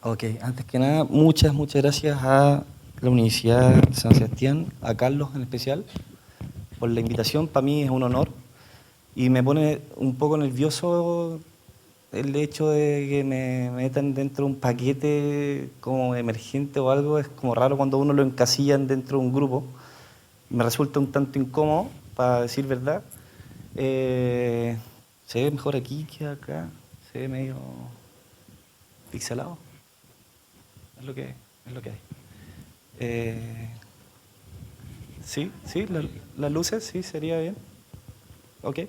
Ok, antes que nada, muchas gracias a la Universidad de San Sebastián, a Carlos en especial, por la invitación. Para mí es un honor y me pone un poco nervioso el hecho de que me metan dentro de un paquete como emergente o algo. Es como raro cuando uno lo encasillan dentro de un grupo. Me resulta un tanto incómodo, para decir verdad. Eh, Se ve mejor aquí que acá, se ve medio pixelado. Es lo que, es lo que hay. Eh, sí, sí, las luces, sí, sería bien. Ok.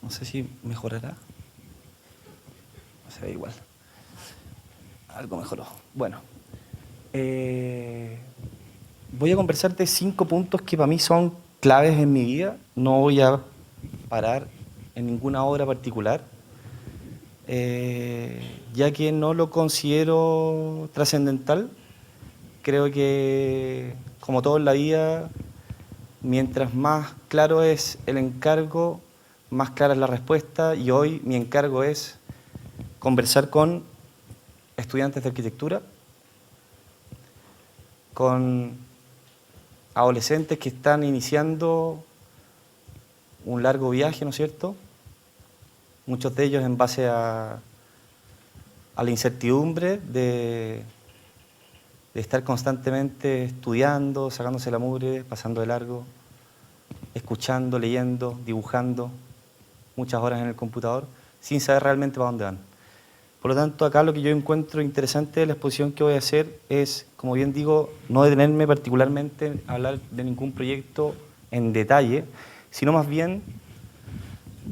No sé si mejorará. O sea, igual. Algo mejoró. Bueno. eh, Voy a conversarte 5 puntos que para mí son claves en mi vida. No voy a parar en ninguna obra particular, ya que no lo considero trascendental. Creo que, como todo en la vida, mientras más claro es el encargo, más clara es la respuesta, y hoy mi encargo es conversar con estudiantes de arquitectura, con adolescentes que están iniciando un largo viaje, ¿no es cierto? Muchos de ellos en base a la incertidumbre de estar constantemente estudiando, sacándose la mugre, pasando de largo, escuchando, leyendo, dibujando, muchas horas en el computador, sin saber realmente para dónde van. Por lo tanto, acá lo que yo encuentro interesante de la exposición que voy a hacer es, como bien digo, no detenerme particularmente a hablar de ningún proyecto en detalle, sino más bien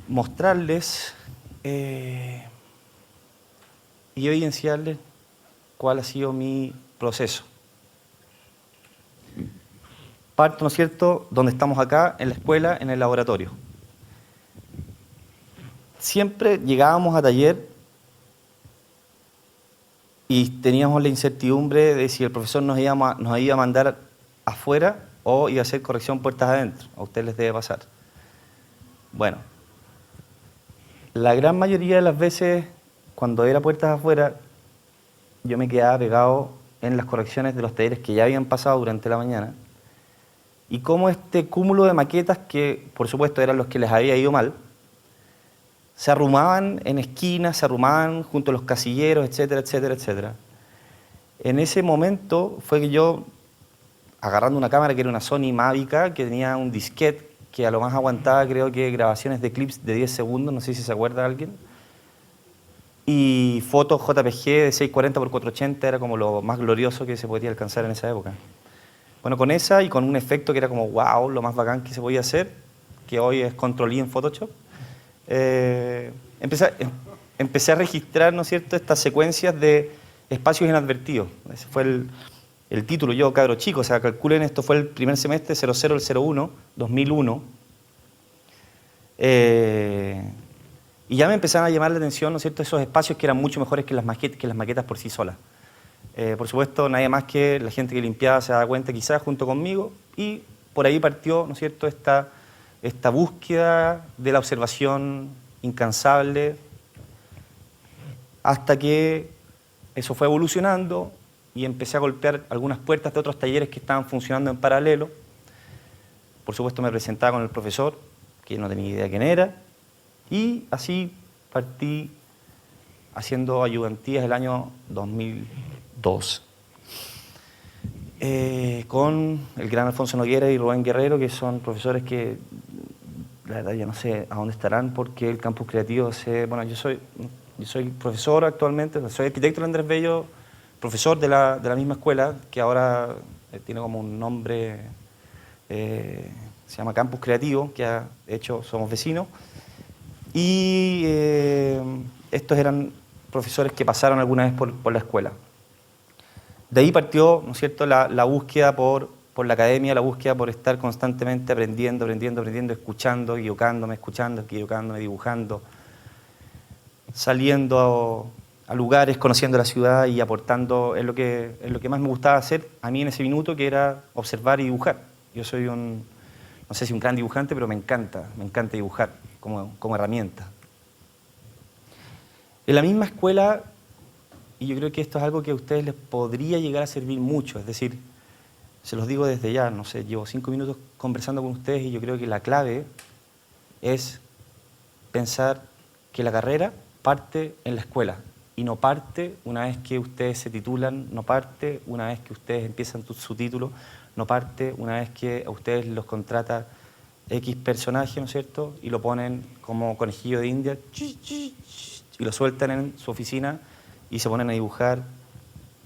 mostrarles y evidenciarles cuál ha sido mi proceso. Parto, ¿no es cierto?, donde estamos acá, en la escuela, en el laboratorio. Siempre llegábamos a taller y teníamos la incertidumbre de si el profesor nos iba a mandar afuera o iba a hacer corrección puertas adentro. A ustedes les debe pasar. Bueno, la gran mayoría de las veces, cuando era puertas afuera, yo me quedaba pegado en las correcciones de los talleres que ya habían pasado durante la mañana, y cómo este cúmulo de maquetas, que por supuesto eran los que les había ido mal, se arrumaban en esquinas, se arrumaban junto a los casilleros, etcétera, etcétera, etcétera. En ese momento fue que yo, agarrando una cámara que era una Sony Mavica, que tenía un disquete, que a lo más aguantaba creo que grabaciones de clips de 10 segundos, no sé si se acuerda alguien, y fotos JPG de 640 x 480, era como lo más glorioso que se podía alcanzar en esa época. Bueno, con esa y con un efecto que era como wow, lo más bacán que se podía hacer, que hoy es Ctrl-I en Photoshop, eh, empecé, empecé a registrar, ¿no es cierto?, estas secuencias de espacios inadvertidos. Ese fue el título. Yo, cabro chico, o sea, calculen, esto fue el primer semestre 00 del 01, 2001. Y ya me empezaron a llamar la atención, ¿no es cierto?, esos espacios que eran mucho mejores que las maquetas por sí solas. Por supuesto, nadie más que la gente que limpiaba se daba cuenta quizás junto conmigo, y por ahí partió, ¿no es cierto?, esta búsqueda de la observación incansable, hasta que eso fue evolucionando y empecé a golpear algunas puertas de otros talleres que estaban funcionando en paralelo. Por supuesto me presentaba con el profesor, que no tenía idea quién era, y así partí haciendo ayudantías el año 2002. Con el gran Alfonso Noguera y Rubén Guerrero, que son profesores que la verdad ya no sé a dónde estarán, porque el campus creativo bueno, yo soy profesor actualmente, soy arquitecto de Andrés Bello, profesor de la misma escuela, que ahora tiene como un nombre, se llama Campus Creativo, que de hecho somos vecinos, y estos eran profesores que pasaron alguna vez por la escuela. De ahí partió, ¿no es cierto?, la búsqueda por la academia, la búsqueda por estar constantemente aprendiendo, escuchando, equivocándome, dibujando, saliendo a lugares, conociendo la ciudad y aportando en lo que más me gustaba hacer a mí en ese minuto, que era observar y dibujar. Yo soy no sé si un gran dibujante, pero me encanta dibujar como herramienta. En la misma escuela, y yo creo que esto es algo que a ustedes les podría llegar a servir mucho, es decir, se los digo desde ya, no sé, llevo 5 minutos conversando con ustedes y yo creo que la clave es pensar que la carrera parte en la escuela y no parte una vez que ustedes se titulan, no parte una vez que ustedes empiezan su título, no parte una vez que a ustedes los contrata X personaje, ¿no es cierto? Y lo ponen como conejillo de India y lo sueltan en su oficina y se ponen a dibujar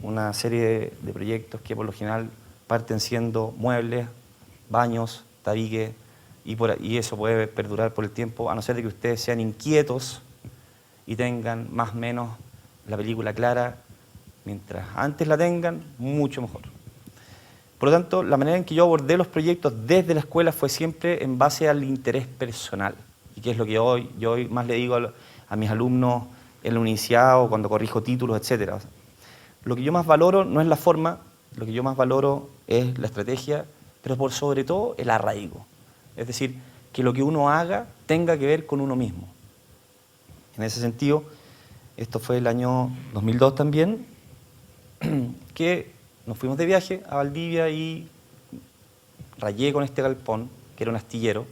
una serie de proyectos que por lo general parten siendo muebles, baños, tabiques, y eso puede perdurar por el tiempo, a no ser de que ustedes sean inquietos y tengan más o menos la película clara. Mientras antes la tengan, mucho mejor. Por lo tanto, la manera en que yo abordé los proyectos desde la escuela fue siempre en base al interés personal, y que es lo que yo hoy más le digo a mis alumnos en la universidad o cuando corrijo títulos, etc. Lo que yo más valoro no es la forma, lo que yo más valoro es la estrategia, pero por sobre todo el arraigo. Es decir, que lo que uno haga tenga que ver con uno mismo. En ese sentido, esto fue el año 2002 también, que nos fuimos de viaje a Valdivia y rayé con este galpón, que era un astillero.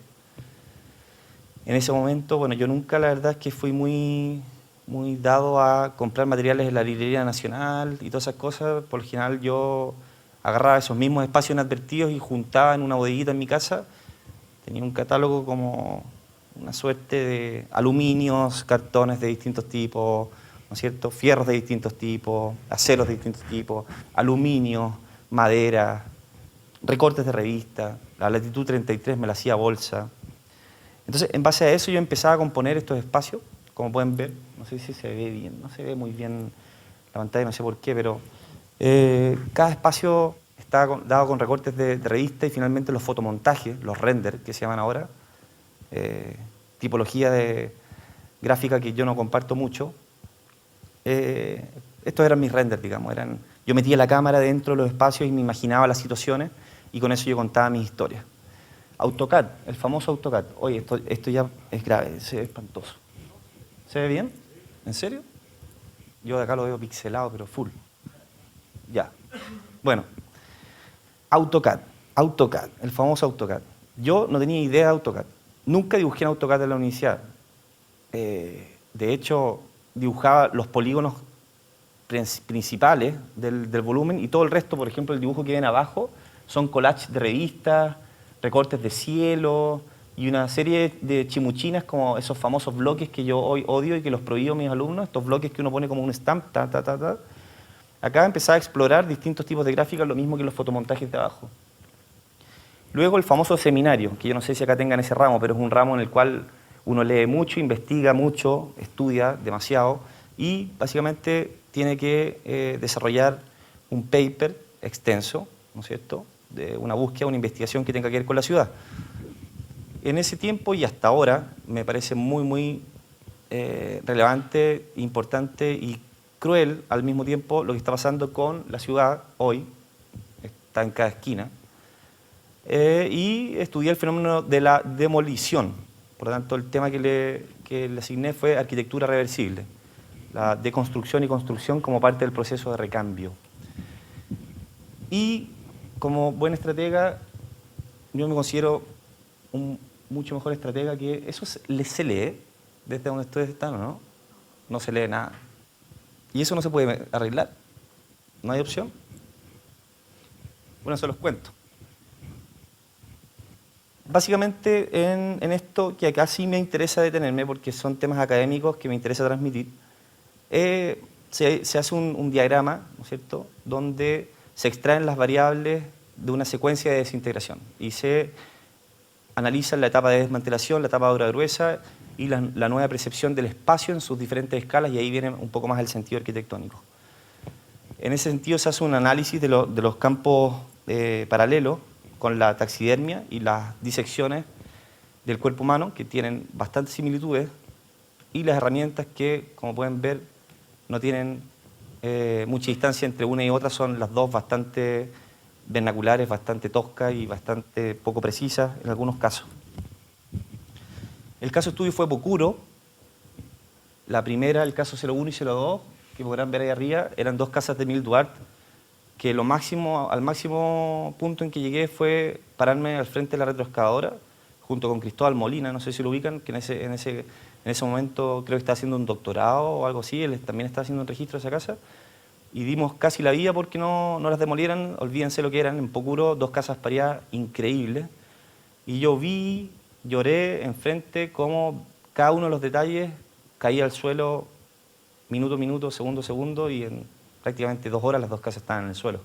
En ese momento, bueno, yo nunca, la verdad es que fui muy dado a comprar materiales en la librería nacional y todas esas cosas. Por lo general yo agarraba esos mismos espacios inadvertidos y juntaba en una bodeguita en mi casa. Tenía un catálogo como una suerte de aluminios, cartones de distintos tipos, ¿no es cierto? Fierros de distintos tipos, aceros de distintos tipos, aluminio, madera, recortes de revista. La Latitud 33 me la hacía bolsa. Entonces, en base a eso yo empezaba a componer estos espacios, como pueden ver. No sé si se ve bien, no se ve muy bien la pantalla, no sé por qué, pero cada espacio está dado con recortes de revista y finalmente los fotomontajes, los renders que se llaman ahora, tipología de gráfica que yo no comparto mucho. Estos eran mis renders, digamos. Yo metía la cámara dentro de los espacios y me imaginaba las situaciones y con eso yo contaba mis historias. AutoCAD, el famoso AutoCAD. Oye, esto ya es grave, se ve espantoso. ¿Se ve bien? ¿En serio? Yo de acá lo veo pixelado, pero full. Ya. Bueno, AutoCAD, el famoso AutoCAD. Yo no tenía idea de AutoCAD. Nunca dibujé en AutoCAD en la universidad. De hecho, dibujaba los polígonos principales del volumen y todo el resto, por ejemplo, el dibujo que ven abajo, son collages de revistas, recortes de cielo y una serie de chimuchinas como esos famosos bloques que yo hoy odio y que los prohíbo a mis alumnos, estos bloques que uno pone como un stamp, Acá empezaba a explorar distintos tipos de gráficas, lo mismo que los fotomontajes de abajo. Luego el famoso seminario, que yo no sé si acá tengan ese ramo, pero es un ramo en el cual uno lee mucho, investiga mucho, estudia demasiado y básicamente tiene que desarrollar un paper extenso, ¿no es cierto?, de una búsqueda, una investigación que tenga que ver con la ciudad. En ese tiempo y hasta ahora me parece muy relevante, importante y cruel al mismo tiempo lo que está pasando con la ciudad hoy, está en cada esquina, y estudié el fenómeno de la demolición. Por lo tanto, el tema que le asigné fue arquitectura reversible, la deconstrucción y construcción como parte del proceso de recambio. Y como buen estratega, yo me considero un mucho mejor estratega que eso se lee desde donde ustedes están, ¿o no? No se lee nada. Y eso no se puede arreglar. No hay opción. Bueno, se los cuento. Básicamente en esto, que acá sí me interesa detenerme porque son temas académicos que me interesa transmitir, se hace un diagrama, ¿no es cierto?, donde se extraen las variables de una secuencia de desintegración y se analiza la etapa de desmantelación, la etapa de obra gruesa y la nueva percepción del espacio en sus diferentes escalas, y ahí viene un poco más el sentido arquitectónico. En ese sentido se hace un análisis de los campos paralelos con la taxidermia y las disecciones del cuerpo humano, que tienen bastantes similitudes, y las herramientas que, como pueden ver, no tienen mucha distancia entre una y otra, son las dos bastante vernaculares, bastante toscas y bastante poco precisas en algunos casos. El caso de estudio fue Pocuro, La primera, el caso 01 y 02, que podrán ver ahí arriba, eran 2 casas de Emil Duarte, que al máximo punto en que llegué fue pararme al frente de la retroexcavadora, junto con Cristóbal Molina, no sé si lo ubican, que en ese momento creo que está haciendo un doctorado o algo así, él también está haciendo un registro de esa casa, y dimos casi la vida porque no las demolieran, olvídense lo que eran, en Pocuro, 2 casas pareadas increíbles, y yo vi, lloré enfrente cómo cada uno de los detalles caía al suelo minuto a minuto, segundo a segundo, y en prácticamente 2 horas las 2 casas estaban en el suelo.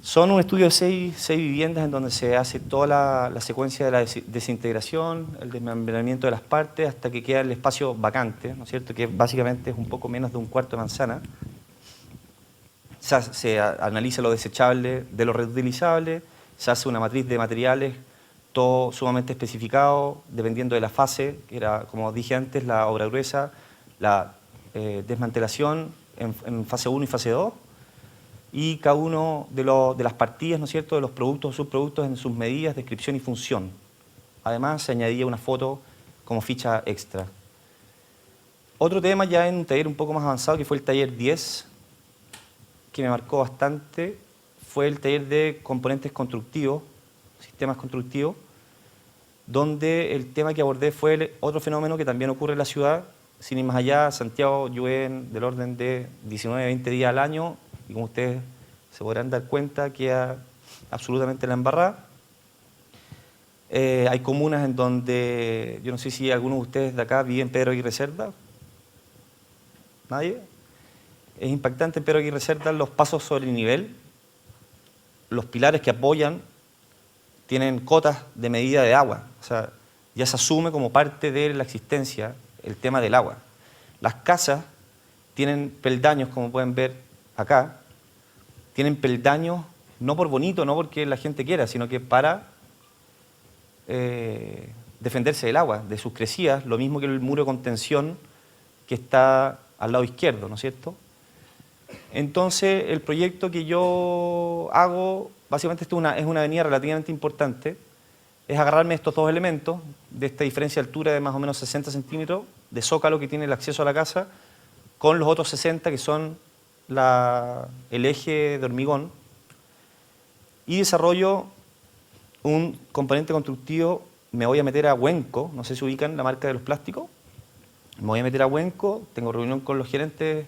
Son un estudio de 6 viviendas en donde se hace toda la secuencia de la desintegración, el desmembramiento de las partes, hasta que queda el espacio vacante, ¿no es cierto?, que básicamente es un poco menos de un cuarto de manzana. Se analiza lo desechable de lo reutilizable, se hace una matriz de materiales, todo sumamente especificado, dependiendo de la fase, que era, como dije antes, la obra gruesa, la desmantelación en fase 1 y fase 2, y cada uno de las partidas, ¿no es cierto?, de los productos o subproductos en sus medidas, descripción y función. Además, se añadía una foto como ficha extra. Otro tema ya en un taller un poco más avanzado, que fue el taller 10, que me marcó bastante, fue el taller de componentes constructivos, sistemas constructivos, donde el tema que abordé fue otro fenómeno que también ocurre en la ciudad, sin ir más allá. Santiago llueve del orden de 19 a 20 días al año, y como ustedes se podrán dar cuenta, queda absolutamente la embarrada. Hay comunas en donde, yo no sé si algunos de ustedes de acá viven en Pedro Aguirre Cerda. ¿Nadie? Es impactante en Pedro Aguirre Cerda los pasos sobre el nivel, los pilares que apoyan tienen cotas de medida de agua, o sea, ya se asume como parte de la existencia el tema del agua. Las casas tienen peldaños, como pueden ver acá, tienen peldaños no por bonito, no porque la gente quiera, sino que para defenderse del agua, de sus crecidas, lo mismo que el muro de contención que está al lado izquierdo, ¿no es cierto? Entonces, el proyecto que yo hago, básicamente es una avenida relativamente importante, es agarrarme estos 2 elementos, de esta diferencia de altura de más o menos 60 centímetros, de zócalo que tiene el acceso a la casa, con los otros 60 que son el eje de hormigón, y desarrollo un componente constructivo. Me voy a meter a Huenco, no sé si ubican la marca de los plásticos, me voy a meter a Huenco, tengo reunión con los gerentes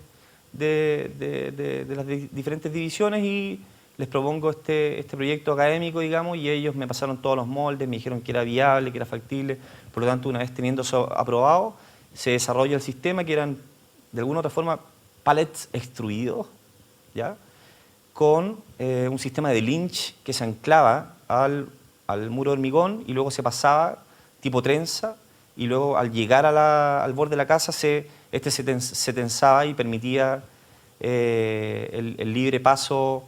de las diferentes divisiones y les propongo este proyecto académico, digamos, y ellos me pasaron todos los moldes, me dijeron que era viable, que era factible. Por lo tanto, una vez teniendo eso aprobado, se desarrolla el sistema, que eran de alguna u otra forma pallets extruidos, ¿ya?, con un sistema de lynch que se anclaba al muro de hormigón y luego se pasaba tipo trenza, y luego al llegar al borde de la casa se tensaba y permitía el libre paso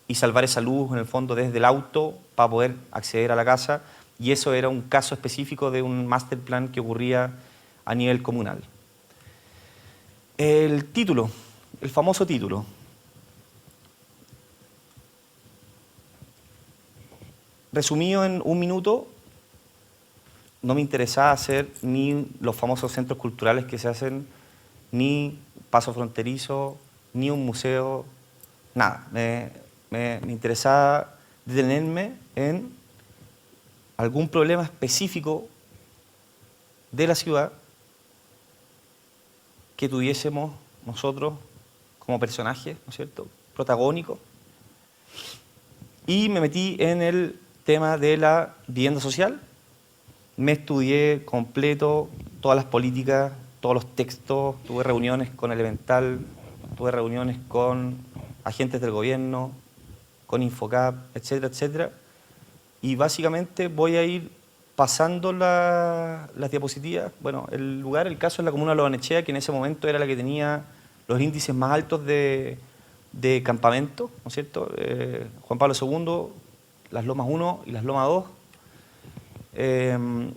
y salvar esa luz en el fondo desde el auto para poder acceder a la casa, y eso era un caso específico de un master plan que ocurría a nivel comunal. El título, el famoso título. Resumido en 1 minuto, no me interesaba hacer ni los famosos centros culturales que se hacen, ni paso fronterizo, ni un museo, nada. Me interesaba detenerme en algún problema específico de la ciudad que tuviésemos nosotros como personajes, ¿no es cierto?, protagónicos. Y me metí en el tema de la vivienda social. Me estudié completo todas las políticas, todos los textos, tuve reuniones con Elemental, tuve reuniones con agentes del gobierno, con Infocap, etcétera, etcétera. Y básicamente voy a ir pasando las diapositivas. Bueno, el caso es la comuna de Lobanechea, que en ese momento era la que tenía los índices más altos de campamento, ¿no es cierto? Juan Pablo II, las Lomas 1 y las Lomas 2.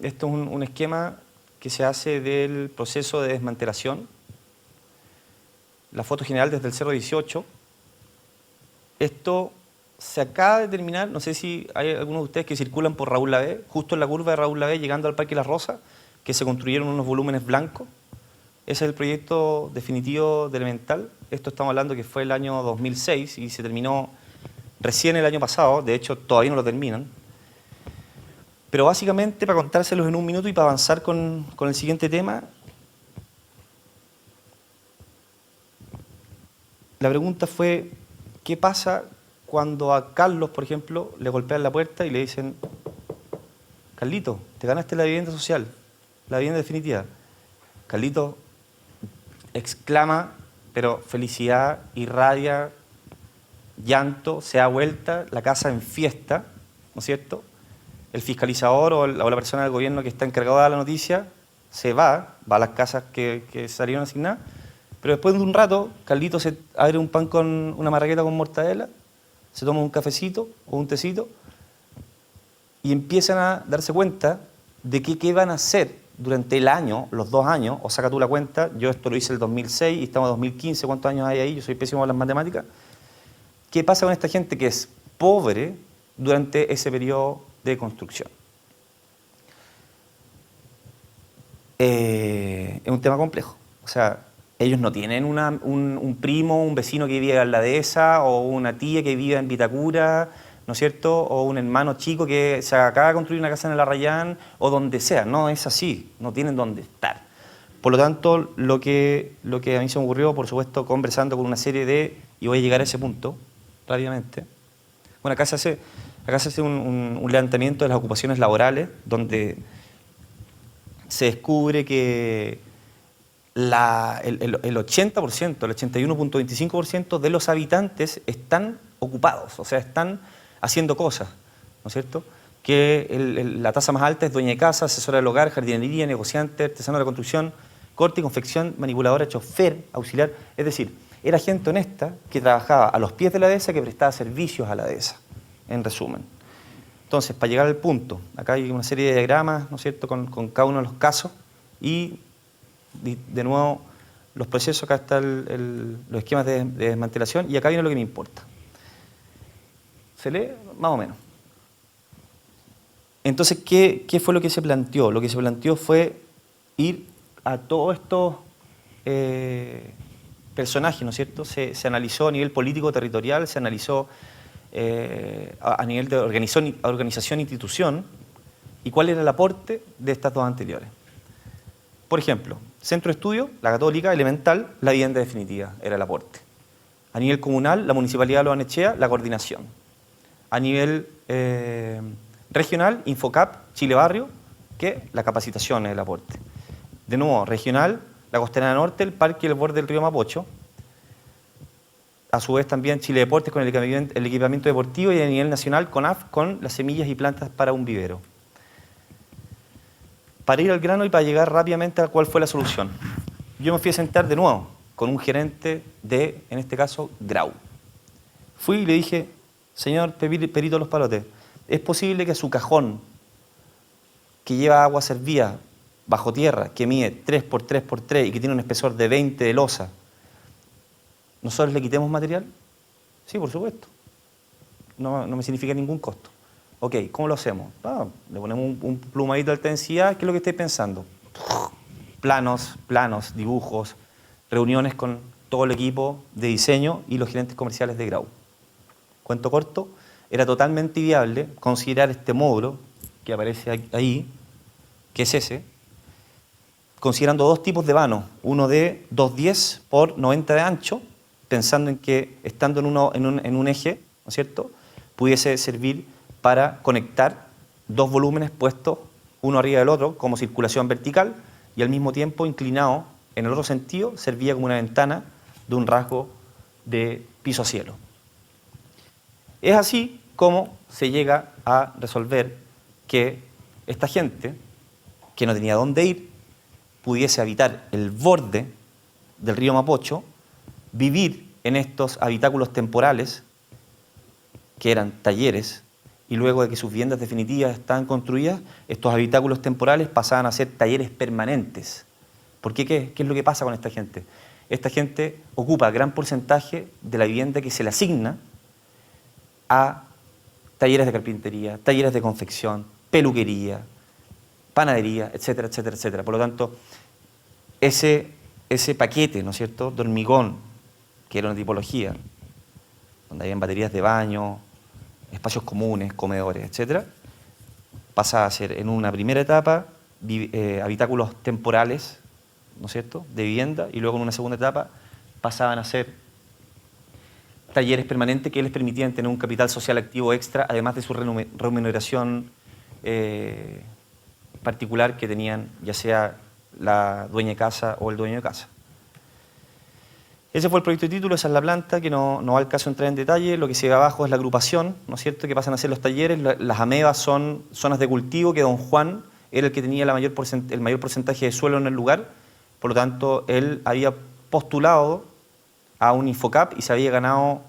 Esto es un esquema que se hace del proceso de desmantelación. La foto general desde el Cerro 18. Esto se acaba de terminar, no sé si hay algunos de ustedes que circulan por Raúl Lavé, justo en la curva de Raúl Lavé, llegando al Parque La Rosa, que se construyeron unos volúmenes blancos. Ese es el proyecto definitivo de Elemental. Esto estamos hablando que fue el año 2006 y se terminó recién el año pasado. De hecho, todavía no lo terminan. Pero básicamente, para contárselos en un minuto y para avanzar con el siguiente tema, la pregunta fue, ¿qué pasa cuando a Carlos, por ejemplo, le golpean la puerta y le dicen, Carlito, te ganaste la vivienda social, la vivienda definitiva? Carlito exclama, pero felicidad, irradia, llanto, se da vuelta, la casa en fiesta, ¿no es cierto? El fiscalizador o la persona del gobierno que está encargado de dar la noticia se va a las casas que salieron asignadas, pero después de un rato, Carlito se abre un pan con una marraqueta con mortadela, se toma un cafecito o un tecito y empiezan a darse cuenta de que qué van a hacer durante el año, los 2 años, o saca tú la cuenta, yo esto lo hice el 2006 y estamos en 2015, ¿cuántos años hay ahí? Yo soy pésimo en las matemáticas. ¿Qué pasa con esta gente que es pobre durante ese periodo de construcción? Es un tema complejo. O sea, ellos no tienen un primo, un vecino que vive en la dehesa o una tía que vive en Vitacura, ¿no es cierto? O un hermano chico que se acaba de construir una casa en el Arrayán o donde sea. No es así, no tienen dónde estar. Por lo tanto, lo que a mí se me ocurrió, por supuesto, conversando con una serie de, y voy a llegar a ese punto rápidamente. Bueno, acá se hace un levantamiento de las ocupaciones laborales, donde se descubre que el 80%, el 81.25% de los habitantes están ocupados, o sea, están haciendo cosas, ¿no es cierto? Que la tasa más alta es dueña de casa, asesora del hogar, jardinería, negociante, artesano de la construcción, corte y confección, manipuladora, chofer, auxiliar. Es decir, era gente honesta que trabajaba a los pies de la dehesa, que prestaba servicios a la dehesa, en resumen. Entonces, para llegar al punto, acá hay una serie de diagramas, ¿no es cierto?, con cada uno de los casos y, de nuevo, los procesos, acá están los esquemas de desmantelación y acá viene lo que me importa. ¿Se lee? Más o menos. Entonces, ¿qué fue lo que se planteó? Lo que se planteó fue ir a todos estos personajes, ¿no es cierto? Se analizó a nivel político, territorial, se analizó a nivel de organización, institución, y cuál era el aporte de estas dos anteriores. Por ejemplo, centro de estudio, la Católica, Elemental, la vivienda definitiva era el aporte. A nivel comunal, la Municipalidad de Lo Barnechea, la coordinación. A nivel regional, Infocap, Chile Barrio, que la capacitación es el aporte. De nuevo, regional, la Costanera Norte, el parque y el borde del río Mapocho. A su vez también Chile Deportes con el equipamiento deportivo y a nivel nacional CONAF con las semillas y plantas para un vivero. Para ir al grano y para llegar rápidamente a cuál fue la solución. Yo me fui a sentar de nuevo con un gerente de, en este caso, Grau. Fui y le dije, señor Perito Los Palotes, ¿es posible que su cajón, que lleva agua servida bajo tierra, que mide 3 por 3 por 3 y que tiene un espesor de 20 de losa, nosotros le quitemos material? Sí, por supuesto. No me significa ningún costo. Ok, ¿cómo lo hacemos? Le ponemos un plumadito de alta densidad. ¿Qué es lo que estáis pensando? Planos, dibujos, reuniones con todo el equipo de diseño y los gerentes comerciales de Grau. Cuento corto, era totalmente viable considerar este módulo que aparece ahí, que es ese, considerando 2 tipos de vano, uno de 210 por 90 de ancho, pensando en que estando en un eje, ¿no es cierto?, pudiese servir para conectar 2 volúmenes puestos uno arriba del otro como circulación vertical y al mismo tiempo inclinado en el otro sentido servía como una ventana de un rasgo de piso a cielo. Es así como se llega a resolver que esta gente, que no tenía dónde ir, pudiese habitar el borde del río Mapocho, vivir en estos habitáculos temporales, que eran talleres, y luego de que sus viviendas definitivas estaban construidas, estos habitáculos temporales pasaban a ser talleres permanentes. ¿Por qué? ¿Qué es lo que pasa con esta gente? Esta gente ocupa gran porcentaje de la vivienda que se le asigna a talleres de carpintería, talleres de confección, peluquería, panadería, etcétera, etcétera, etcétera. Por lo tanto, ese ese paquete, ¿no es cierto?, de hormigón, que era una tipología, donde habían baterías de baño, espacios comunes, comedores, etc., pasa a ser en una primera etapa habitáculos temporales, ¿no es cierto?, de vivienda, y luego en una segunda etapa pasaban a ser talleres permanentes que les permitían tener un capital social activo extra, además de su remuneración particular que tenían, ya sea la dueña de casa o el dueño de casa. Ese fue el proyecto de título, esa es la planta, que no va al caso entrar en detalle. Lo que se ve abajo es la agrupación, ¿no es cierto?, que pasan a ser los talleres. Las amebas son zonas de cultivo, que don Juan era el que tenía el mayor porcentaje de suelo en el lugar. Por lo tanto, él había postulado a un Infocap y se había ganado,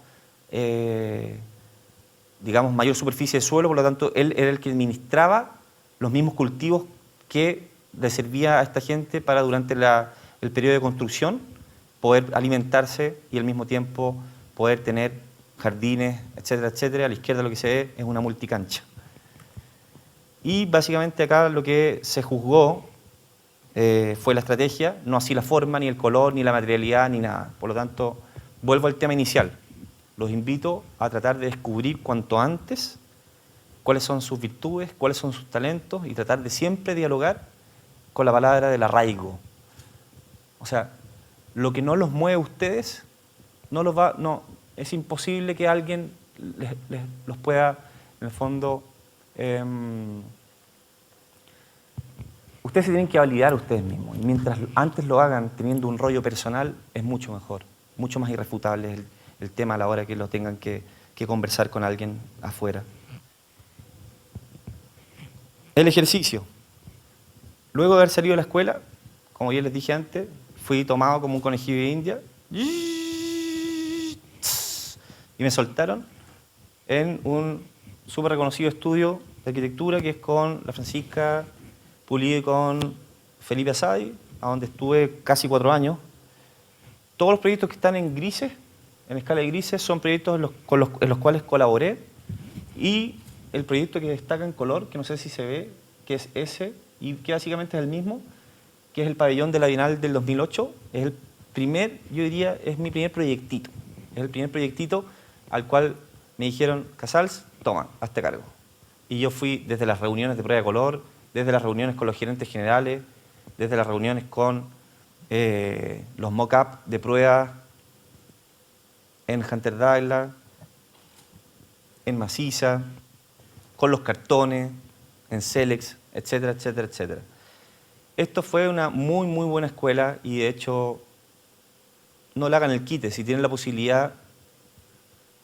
digamos, mayor superficie de suelo. Por lo tanto, él era el que administraba los mismos cultivos que le servía a esta gente para durante el periodo de construcción poder alimentarse y al mismo tiempo poder tener jardines, etcétera, etcétera. A la izquierda lo que se ve es una multicancha. Y básicamente acá lo que se juzgó fue la estrategia, no así la forma, ni el color, ni la materialidad, ni nada. Por lo tanto, vuelvo al tema inicial. Los invito a tratar de descubrir cuanto antes cuáles son sus virtudes, cuáles son sus talentos y tratar de siempre dialogar con la palabra del arraigo. O sea, lo que no los mueve a ustedes, es imposible que alguien los pueda, en el fondo, ustedes se tienen que validar a ustedes mismos. Y mientras antes lo hagan teniendo un rollo personal, es mucho mejor, mucho más irrefutable el tema a la hora que lo tengan que conversar con alguien afuera. El ejercicio. Luego de haber salido de la escuela, como ya les dije antes, fui tomado como un conejillo de India y me soltaron en un súper reconocido estudio de arquitectura que es con la Francisca Pulido y con Felipe Asadi, a donde estuve casi 4 años. Todos los proyectos que están en grises, en escala de grises, son proyectos en los cuales colaboré, y el proyecto que destaca en color, que no sé si se ve, que es ese, y que básicamente es el mismo, que es el pabellón de la Bienal del 2008, es el primer, yo diría, es mi primer proyectito. Es el primer proyectito al cual me dijeron, Casals, toma, hazte cargo. Y yo fui desde las reuniones de prueba de color, desde las reuniones con los gerentes generales, desde las reuniones con los mock-up de prueba en Hunter Dialog, en Maciza, con los cartones, en Celex, etcétera, etcétera, etcétera. Esto fue una muy, muy buena escuela y de hecho no le hagan el quite. Si tienen la posibilidad,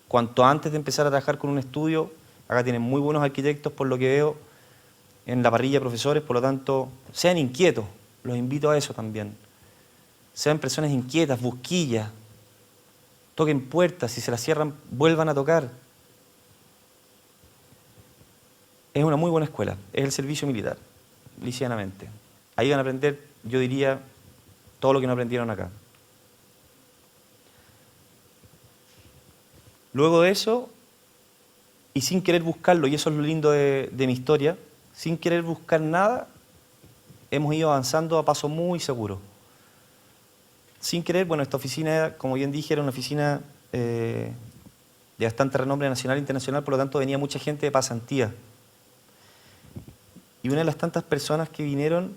cuanto antes de empezar a trabajar con un estudio, acá tienen muy buenos arquitectos por lo que veo en la parrilla de profesores, por lo tanto, sean inquietos, los invito a eso también. Sean personas inquietas, busquillas, toquen puertas, si se las cierran, vuelvan a tocar. Es una muy buena escuela, es el servicio militar, lisianamente. Ahí van a aprender, yo diría, todo lo que no aprendieron acá. Luego de eso, y sin querer buscarlo, y eso es lo lindo de mi historia, sin querer buscar nada, hemos ido avanzando a paso muy seguro. Sin querer, bueno, esta oficina, como bien dije, era una oficina de bastante renombre nacional e internacional, por lo tanto venía mucha gente de pasantía. Y una de las tantas personas que vinieron,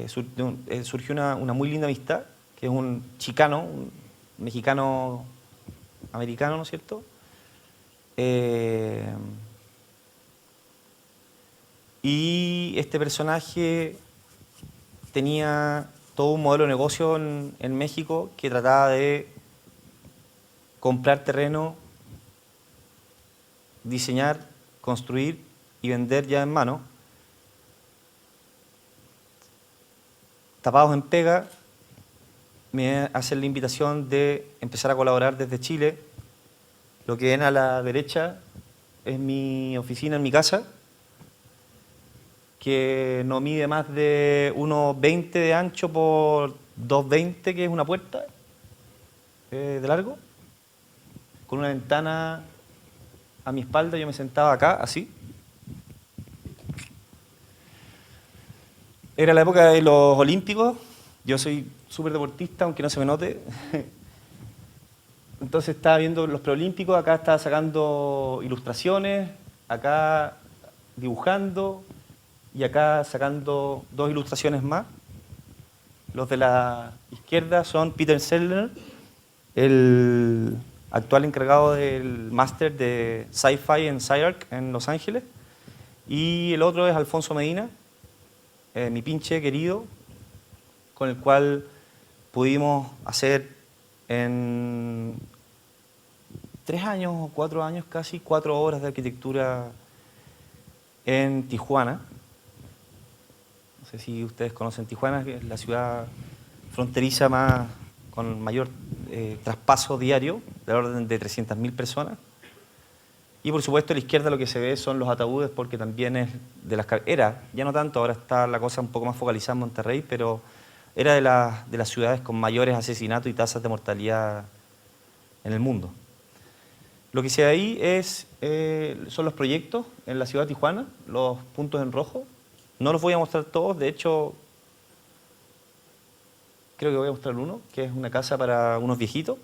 surgió una muy linda amistad, que es un chicano, un mexicano-americano, ¿no es cierto? Y este personaje tenía todo un modelo de negocio en México que trataba de comprar terreno, diseñar, construir y vender ya en mano. Tapados en pega, me hacen la invitación de empezar a colaborar desde Chile. Lo que ven a la derecha es mi oficina en mi casa, que no mide más de 1,20 de ancho por 2,20, que es una puerta de largo, con una ventana a mi espalda. Yo me sentaba acá, así. Era la época de los Olímpicos, Yo soy súper deportista, aunque no se me note. Entonces estaba viendo los preolímpicos, acá estaba sacando ilustraciones, acá dibujando y acá sacando 2 ilustraciones más. Los de la izquierda son Peter Sellner, el actual encargado del máster de Sci-Fi en SciArc en Los Ángeles. Y el otro es Alfonso Medina, mi pinche querido, con el cual pudimos hacer en 3 años o 4 años casi 4 obras de arquitectura en Tijuana. No sé si ustedes conocen Tijuana, que es la ciudad fronteriza más, con mayor traspaso diario, de orden de 300.000 personas. Y por supuesto a la izquierda lo que se ve son los ataúdes, porque también es de las... Era, ya no tanto, ahora está la cosa un poco más focalizada en Monterrey, pero era de las ciudades con mayores asesinatos y tasas de mortalidad en el mundo. Lo que se ve ahí son los proyectos en la ciudad de Tijuana, los puntos en rojo. No los voy a mostrar todos, de hecho, creo que voy a mostrar uno, que es una casa para unos viejitos,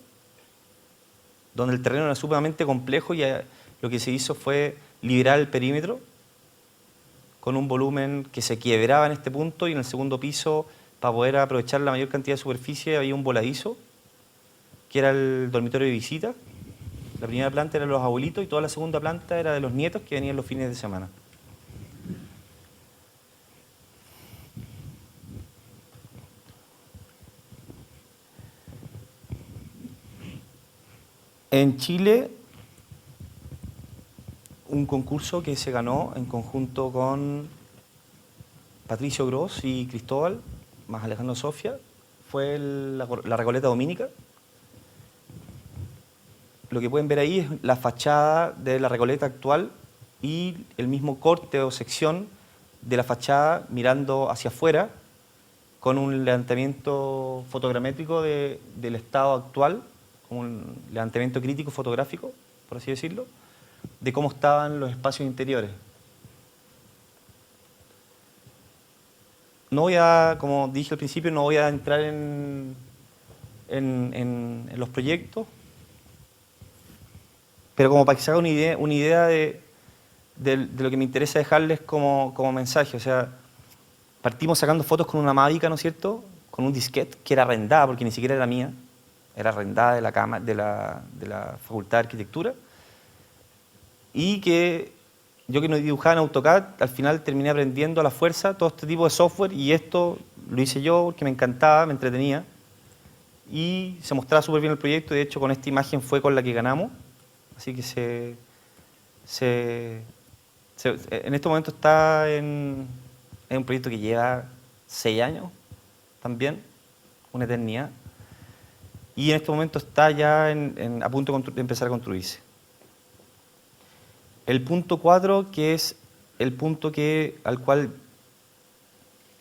donde el terreno era sumamente complejo y lo que se hizo fue liberar el perímetro con un volumen que se quebraba en este punto, y en el segundo piso, para poder aprovechar la mayor cantidad de superficie, había un voladizo, que era el dormitorio de visita. La primera planta era de los abuelitos y toda la segunda planta era de los nietos que venían los fines de semana. En Chile, un concurso que se ganó en conjunto con Patricio Gross y Cristóbal, más Alejandro Sofia, fue la Recoleta Dominica. Lo que pueden ver ahí es la fachada de la Recoleta actual y el mismo corte o sección de la fachada mirando hacia afuera, con un levantamiento fotogramétrico del estado actual, como un levantamiento crítico fotográfico, por así decirlo, de cómo estaban los espacios interiores. No voy a, como dije al principio, no voy a entrar en los proyectos, pero como para que se haga una idea de lo que me interesa dejarles como mensaje. O sea, partimos sacando fotos con una Mavic, ¿no es cierto?, con un disquete que era arrendada, porque ni siquiera era mía, era arrendada de la Facultad de Arquitectura, y que yo, que no dibujaba en AutoCAD, al final terminé aprendiendo a la fuerza todo este tipo de software, y esto lo hice yo porque me encantaba, me entretenía, y se mostraba súper bien el proyecto. De hecho, con esta imagen fue con la que ganamos, así que en este momento está en un proyecto que lleva 6 años también, una eternidad, y en este momento está ya a punto de empezar a construirse. El punto 4, que es el punto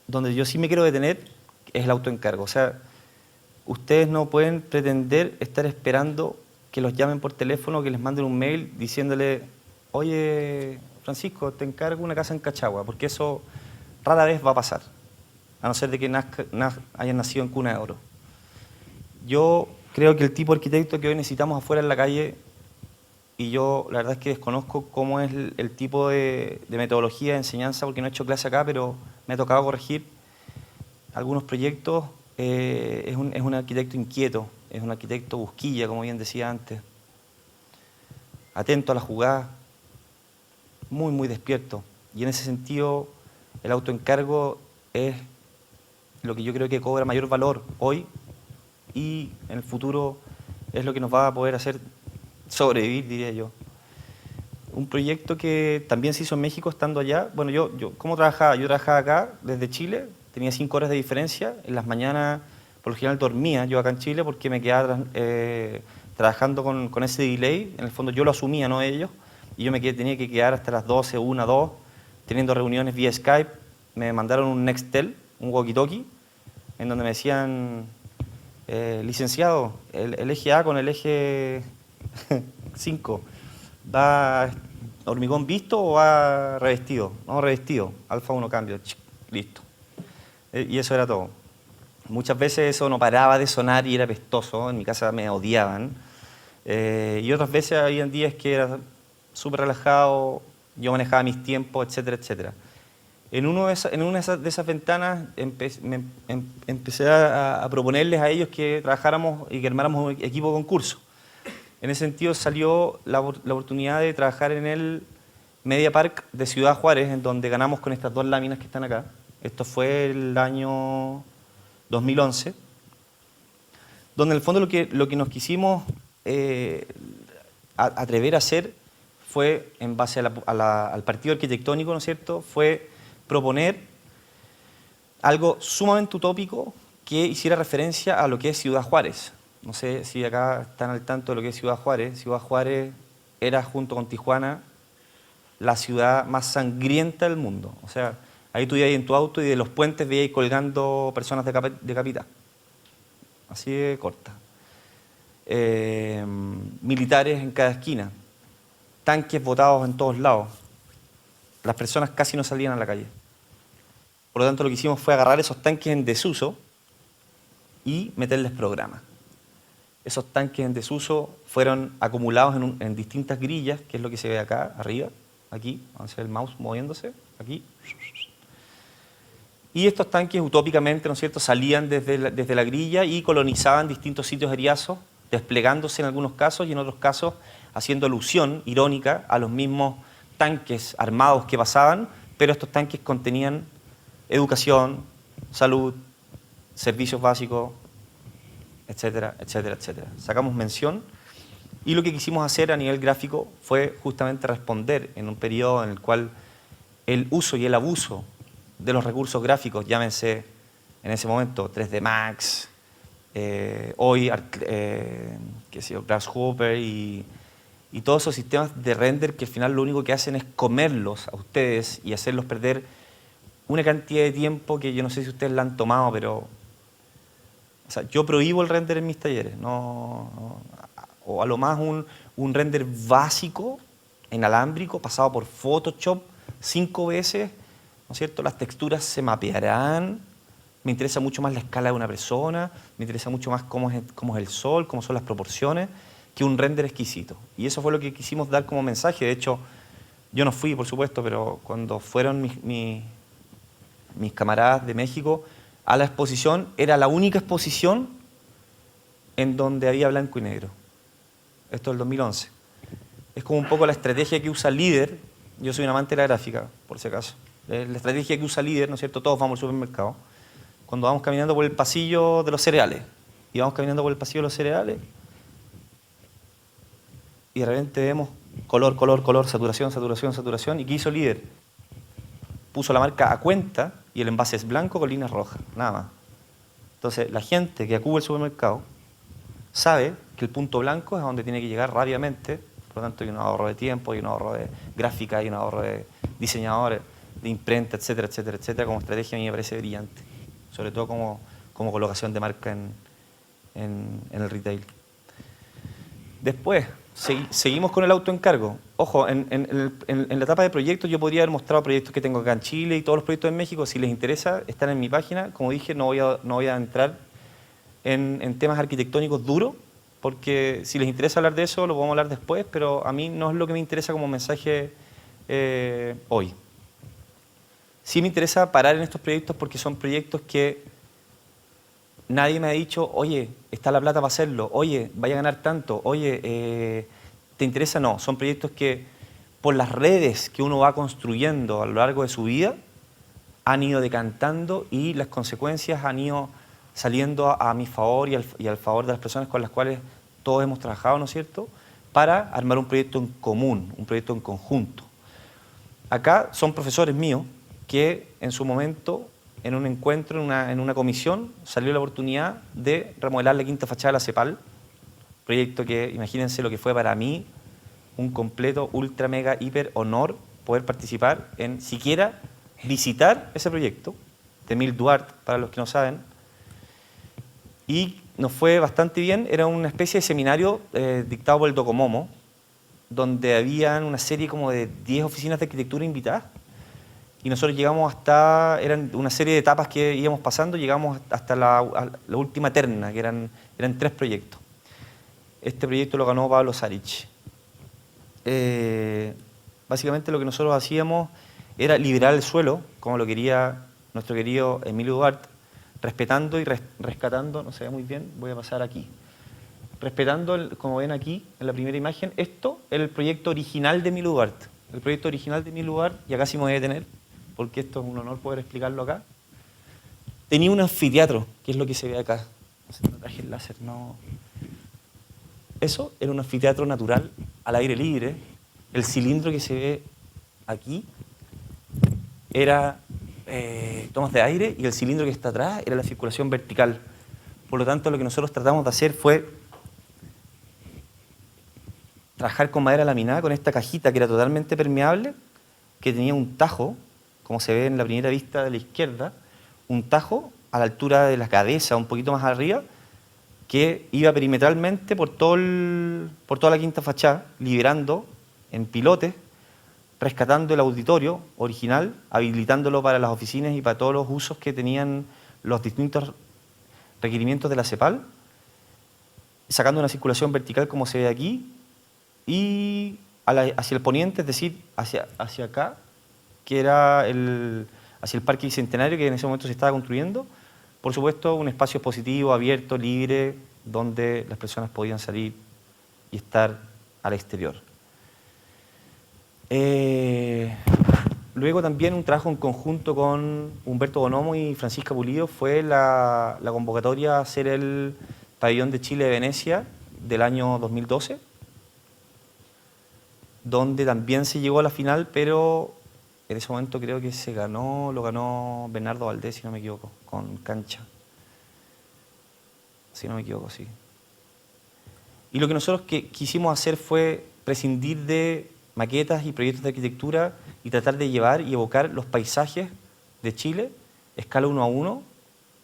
donde yo sí me quiero detener, es el autoencargo. O sea, ustedes no pueden pretender estar esperando que los llamen por teléfono, que les manden un mail diciéndole: oye, Francisco, te encargo una casa en Cachagua, porque eso rara vez va a pasar, a no ser de que hayan nacido en cuna de oro. Yo creo que el tipo de arquitecto que hoy necesitamos afuera en la calle, y yo la verdad es que desconozco cómo es el tipo de metodología de enseñanza, porque no he hecho clase acá, pero me ha tocado corregir algunos proyectos, es un arquitecto inquieto, es un arquitecto busquilla, como bien decía antes, atento a la jugada, muy, muy despierto. Y en ese sentido, el autoencargo es lo que yo creo que cobra mayor valor hoy, y en el futuro es lo que nos va a poder hacer sobrevivir, diría yo. Un proyecto que también se hizo en México estando allá. Bueno, yo ¿cómo trabajaba? Yo trabajaba acá desde Chile, tenía 5 horas de diferencia. En las mañanas, por lo general, dormía yo acá en Chile, porque me quedaba trabajando con ese delay. En el fondo yo lo asumía, no ellos. Y yo tenía que quedar hasta las 12, 1, 2, teniendo reuniones vía Skype. Me mandaron un Nextel, un walkie-talkie, en donde me decían: licenciado, el eje A con el eje 5, ¿va hormigón visto o va revestido? No, revestido, alfa 1 cambio, listo. Y eso era todo. Muchas veces eso no paraba de sonar y era pestoso, en mi casa me odiaban. Y otras veces había días que era súper relajado, yo manejaba mis tiempos, etcétera, etcétera. En una de esas ventanas empecé a proponerles a ellos que trabajáramos y que armáramos un equipo de concurso. En ese sentido salió la oportunidad de trabajar en el Media Park de Ciudad Juárez, en donde ganamos con estas 2 láminas que están acá. Esto fue el año 2011, donde en el fondo lo que nos quisimos atrever a hacer fue, en base al partido arquitectónico, ¿no es cierto?, fue proponer algo sumamente utópico que hiciera referencia a lo que es Ciudad Juárez. No sé si acá están al tanto de lo que es Ciudad Juárez. Ciudad Juárez era, junto con Tijuana, la ciudad más sangrienta del mundo. O sea, ahí tú ibas en tu auto y de los puentes veías colgando personas decapitadas. Así de corta. Militares en cada esquina. Tanques botados en todos lados. Las personas casi no salían a la calle. Por lo tanto, lo que hicimos fue agarrar esos tanques en desuso y meterles programas. Esos tanques en desuso fueron acumulados en distintas grillas, que es lo que se ve acá, arriba, aquí, vamos a ver el mouse moviéndose, aquí. Y estos tanques utópicamente, ¿no es cierto?, salían desde la grilla y colonizaban distintos sitios eriazos, desplegándose en algunos casos y en otros casos haciendo alusión irónica a los mismos tanques armados que pasaban, pero estos tanques contenían educación, salud, servicios básicos, etcétera, etcétera, etcétera. Sacamos mención y lo que quisimos hacer a nivel gráfico fue justamente responder en un periodo en el cual el uso y el abuso de los recursos gráficos, llámense en ese momento 3D Max, hoy Grasshopper y todos esos sistemas de render que al final lo único que hacen es comerlos a ustedes y hacerlos perder una cantidad de tiempo que yo no sé si ustedes la han tomado, pero o sea, yo prohíbo el render en mis talleres, o a lo más un render básico, inalámbrico, pasado por Photoshop 5 veces, ¿no es cierto? Las texturas se mapearán, me interesa mucho más la escala de una persona, me interesa mucho más cómo es el sol, cómo son las proporciones, que un render exquisito. Y eso fue lo que quisimos dar como mensaje. De hecho, yo no fui, por supuesto, pero cuando fueron mis camaradas de México a la exposición, era la única exposición en donde había blanco y negro. Esto es el 2011. Es como un poco la estrategia que usa Líder. Yo soy un amante de la gráfica, por si acaso. La estrategia que usa Líder, ¿no es cierto? Todos vamos al supermercado. Cuando vamos caminando por el pasillo de los cereales, y vamos caminando por el pasillo de los cereales, y de repente vemos color, color, color, saturación, saturación, saturación. ¿Y qué hizo Líder? Puso la marca a cuenta y el envase es blanco con líneas rojas, nada más. Entonces, la gente que acude al supermercado sabe que el punto blanco es a donde tiene que llegar rápidamente, por lo tanto hay un ahorro de tiempo, hay un ahorro de gráfica, hay un ahorro de diseñadores, de imprenta, etcétera, etcétera, etcétera. Como estrategia a mí me parece brillante, sobre todo como colocación de marca en el retail. Después, seguimos con el autoencargo. Ojo, en la etapa de proyectos yo podría haber mostrado proyectos que tengo acá en Chile y todos los proyectos en México. Si les interesa, están en mi página. Como dije, no voy a entrar en temas arquitectónicos duros, porque si les interesa hablar de eso, lo podemos hablar después, pero a mí no es lo que me interesa como mensaje hoy. Sí me interesa parar en estos proyectos porque son proyectos que nadie me ha dicho, oye, está la plata para hacerlo, oye, vaya a ganar tanto, oye, ¿te interesa? No, son proyectos que por las redes que uno va construyendo a lo largo de su vida han ido decantando y las consecuencias han ido saliendo a mi favor y al favor de las personas con las cuales todos hemos trabajado, ¿no es cierto?, para armar un proyecto en común, un proyecto en conjunto. Acá son profesores míos que en su momento, en un encuentro, en una comisión, salió la oportunidad de remodelar la quinta fachada de la CEPAL, proyecto que, imagínense lo que fue para mí, un completo, ultra, mega, hiper honor poder participar en siquiera visitar ese proyecto, de Emile Duarte, para los que no saben, y nos fue bastante bien. Era una especie de seminario dictado por el Docomomo, donde habían una serie como de 10 oficinas de arquitectura invitadas, y nosotros llegamos hasta, eran una serie de etapas que íbamos pasando, llegamos hasta la última terna, que eran 3 proyectos. Este proyecto lo ganó Pablo Sarich. Básicamente lo que nosotros hacíamos era liberar el suelo, como lo quería nuestro querido Emilio Duarte, respetando y rescatando, no se ve muy bien, voy a pasar aquí. Respetando, como ven aquí, en la primera imagen, esto era el proyecto original de Emilio Duarte. El proyecto original de Emilio Duarte, y acá sí me voy a detener, porque esto es un honor poder explicarlo acá. Tenía un anfiteatro, que es lo que se ve acá. No sé, no traje el láser, no. Eso era un anfiteatro natural, al aire libre. El cilindro que se ve aquí era tomas de aire, y el cilindro que está atrás era la circulación vertical. Por lo tanto, lo que nosotros tratamos de hacer fue trabajar con madera laminada, con esta cajita que era totalmente permeable, que tenía un tajo, como se ve en la primera vista de la izquierda, un tajo a la altura de la cabeza, un poquito más arriba, que iba perimetralmente por toda la quinta fachada, liberando en pilotes, rescatando el auditorio original, habilitándolo para las oficinas y para todos los usos que tenían los distintos requerimientos de la CEPAL, sacando una circulación vertical como se ve aquí, y hacia el poniente, es decir, hacia acá, que era hacia el Parque Bicentenario, que en ese momento se estaba construyendo. Por supuesto, un espacio expositivo, abierto, libre, donde las personas podían salir y estar al exterior. Luego también un trabajo en conjunto con Humberto Bonomo y Francisca Pulido fue la convocatoria a hacer el Pabellón de Chile de Venecia del año 2012, donde también se llegó a la final, pero en ese momento creo que lo ganó Bernardo Valdés, si no me equivoco, con cancha. Si no me equivoco, sí. Y lo que nosotros quisimos hacer fue prescindir de maquetas y proyectos de arquitectura y tratar de llevar y evocar los paisajes de Chile, escala 1:1,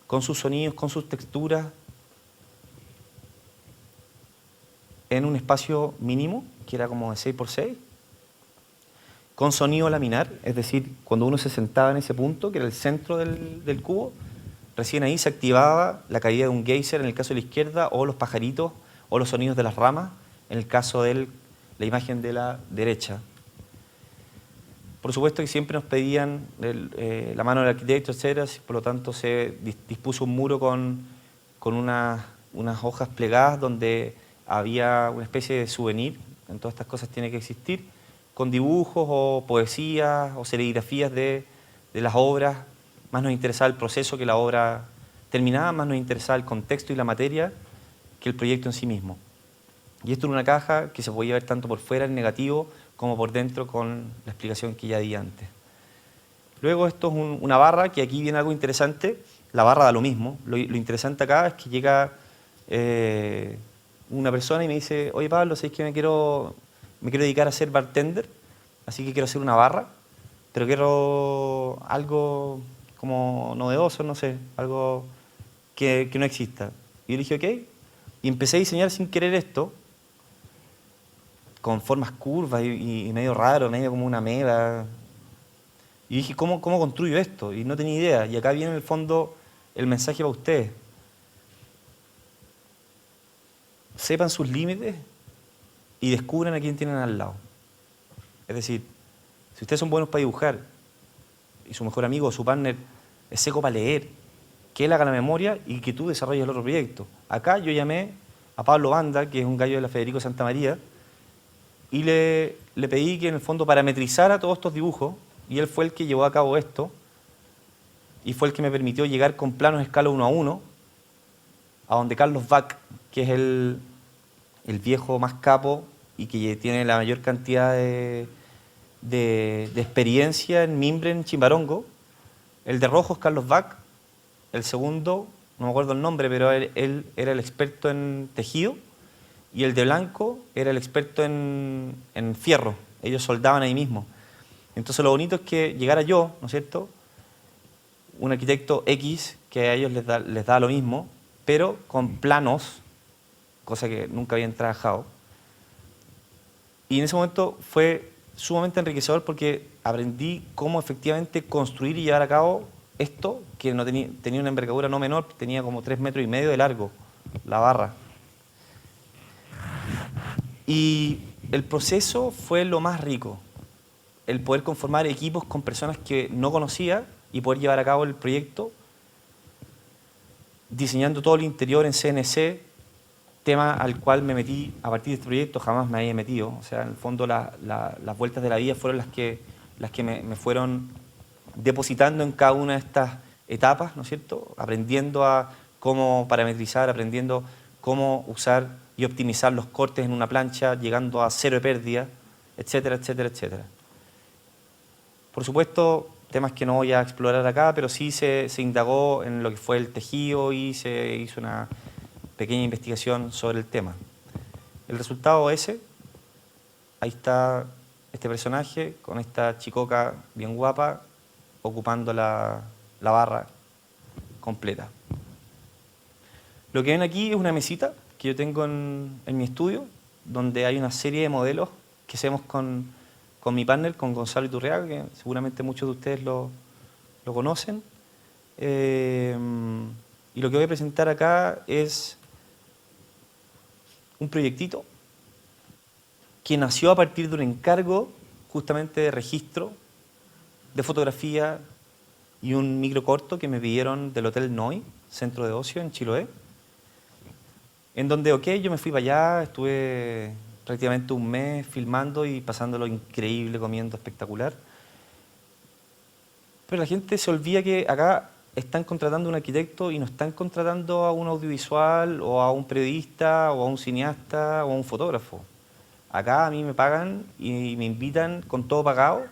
con sus sonidos, con sus texturas, en un espacio mínimo, que era como de 6x6, con sonido laminar, es decir, cuando uno se sentaba en ese punto, que era el centro del cubo, recién ahí se activaba la caída de un geyser en el caso de la izquierda, o los pajaritos, o los sonidos de las ramas, en el caso de la imagen de la derecha. Por supuesto que siempre nos pedían la mano del arquitecto, etc. Por lo tanto se dispuso un muro con unas hojas plegadas donde había una especie de souvenir, en todas estas cosas tiene que existir, con dibujos o poesías o serigrafías de las obras. Más nos interesaba el proceso que la obra terminaba, más nos interesaba el contexto y la materia que el proyecto en sí mismo. Y esto era una caja que se podía ver tanto por fuera, en negativo, como por dentro, con la explicación que ya di antes. Luego esto es una barra, que aquí viene algo interesante. La barra da lo mismo. Lo interesante acá es que llega una persona y me dice: oye Pablo, ¿sabes que me quiero dedicar a ser bartender? Así que quiero hacer una barra, pero quiero algo como novedoso, no sé, algo que no exista. Y yo le dije, ok, y empecé a diseñar sin querer esto, con formas curvas y medio raro, medio como una ameba. Y dije, ¿cómo construyo esto? Y no tenía idea. Y acá viene en el fondo el mensaje para ustedes. Sepan sus límites y descubran a quién tienen al lado. Es decir, si ustedes son buenos para dibujar y su mejor amigo o su partner es seco para leer, que él haga la memoria y que tú desarrolles el otro proyecto. Acá yo llamé a Pablo Banda, que es un gallo de la Federico Santa María, y le pedí que en el fondo parametrizara todos estos dibujos, y él fue el que llevó a cabo esto, y fue el que me permitió llegar con planos a escala 1:1, a donde Carlos Bach, que es el viejo más capo y que tiene la mayor cantidad de experiencia en mimbre en Chimbarongo. El de rojo es Carlos Bach, el segundo, no me acuerdo el nombre, pero él era el experto en tejido, y el de blanco era el experto en fierro. Ellos soldaban ahí mismo. Entonces lo bonito es que llegara yo, ¿no es cierto?, un arquitecto X, que a ellos les da lo mismo, pero con planos, cosa que nunca habían trabajado. Y en ese momento fue sumamente enriquecedor porque aprendí cómo efectivamente construir y llevar a cabo esto, que no tenía una envergadura no menor, tenía como 3,5 metros de largo, la barra. Y el proceso fue lo más rico, el poder conformar equipos con personas que no conocía y poder llevar a cabo el proyecto, diseñando todo el interior en CNC, tema al cual me metí a partir de este proyecto, jamás me había metido. O sea, en el fondo las vueltas de la vida fueron las que me fueron depositando en cada una de estas etapas, ¿no es cierto? Aprendiendo a cómo parametrizar, aprendiendo cómo usar y optimizar los cortes en una plancha, llegando a cero de pérdida, etcétera, etcétera, etcétera. Por supuesto, temas que no voy a explorar acá, pero sí se indagó en lo que fue el tejido y se hizo una pequeña investigación sobre el tema. El resultado ese, ahí está este personaje con esta chicoca bien guapa ocupando la barra completa. Lo que ven aquí es una mesita que yo tengo en mi estudio, donde hay una serie de modelos que hacemos con mi partner, con Gonzalo Iturriaga, que seguramente muchos de ustedes lo conocen. Y lo que voy a presentar acá es un proyectito que nació a partir de un encargo justamente de registro, de fotografía y un microcorto que me pidieron del Hotel Noi, centro de ocio en Chiloé, en donde, yo me fui para allá, estuve prácticamente un mes filmando y pasándolo increíble, comiendo espectacular. Pero la gente se olvida que acá están contratando a un arquitecto y no están contratando a un audiovisual o a un periodista o a un cineasta o a un fotógrafo. Acá a mí me pagan y me invitan con todo pagado.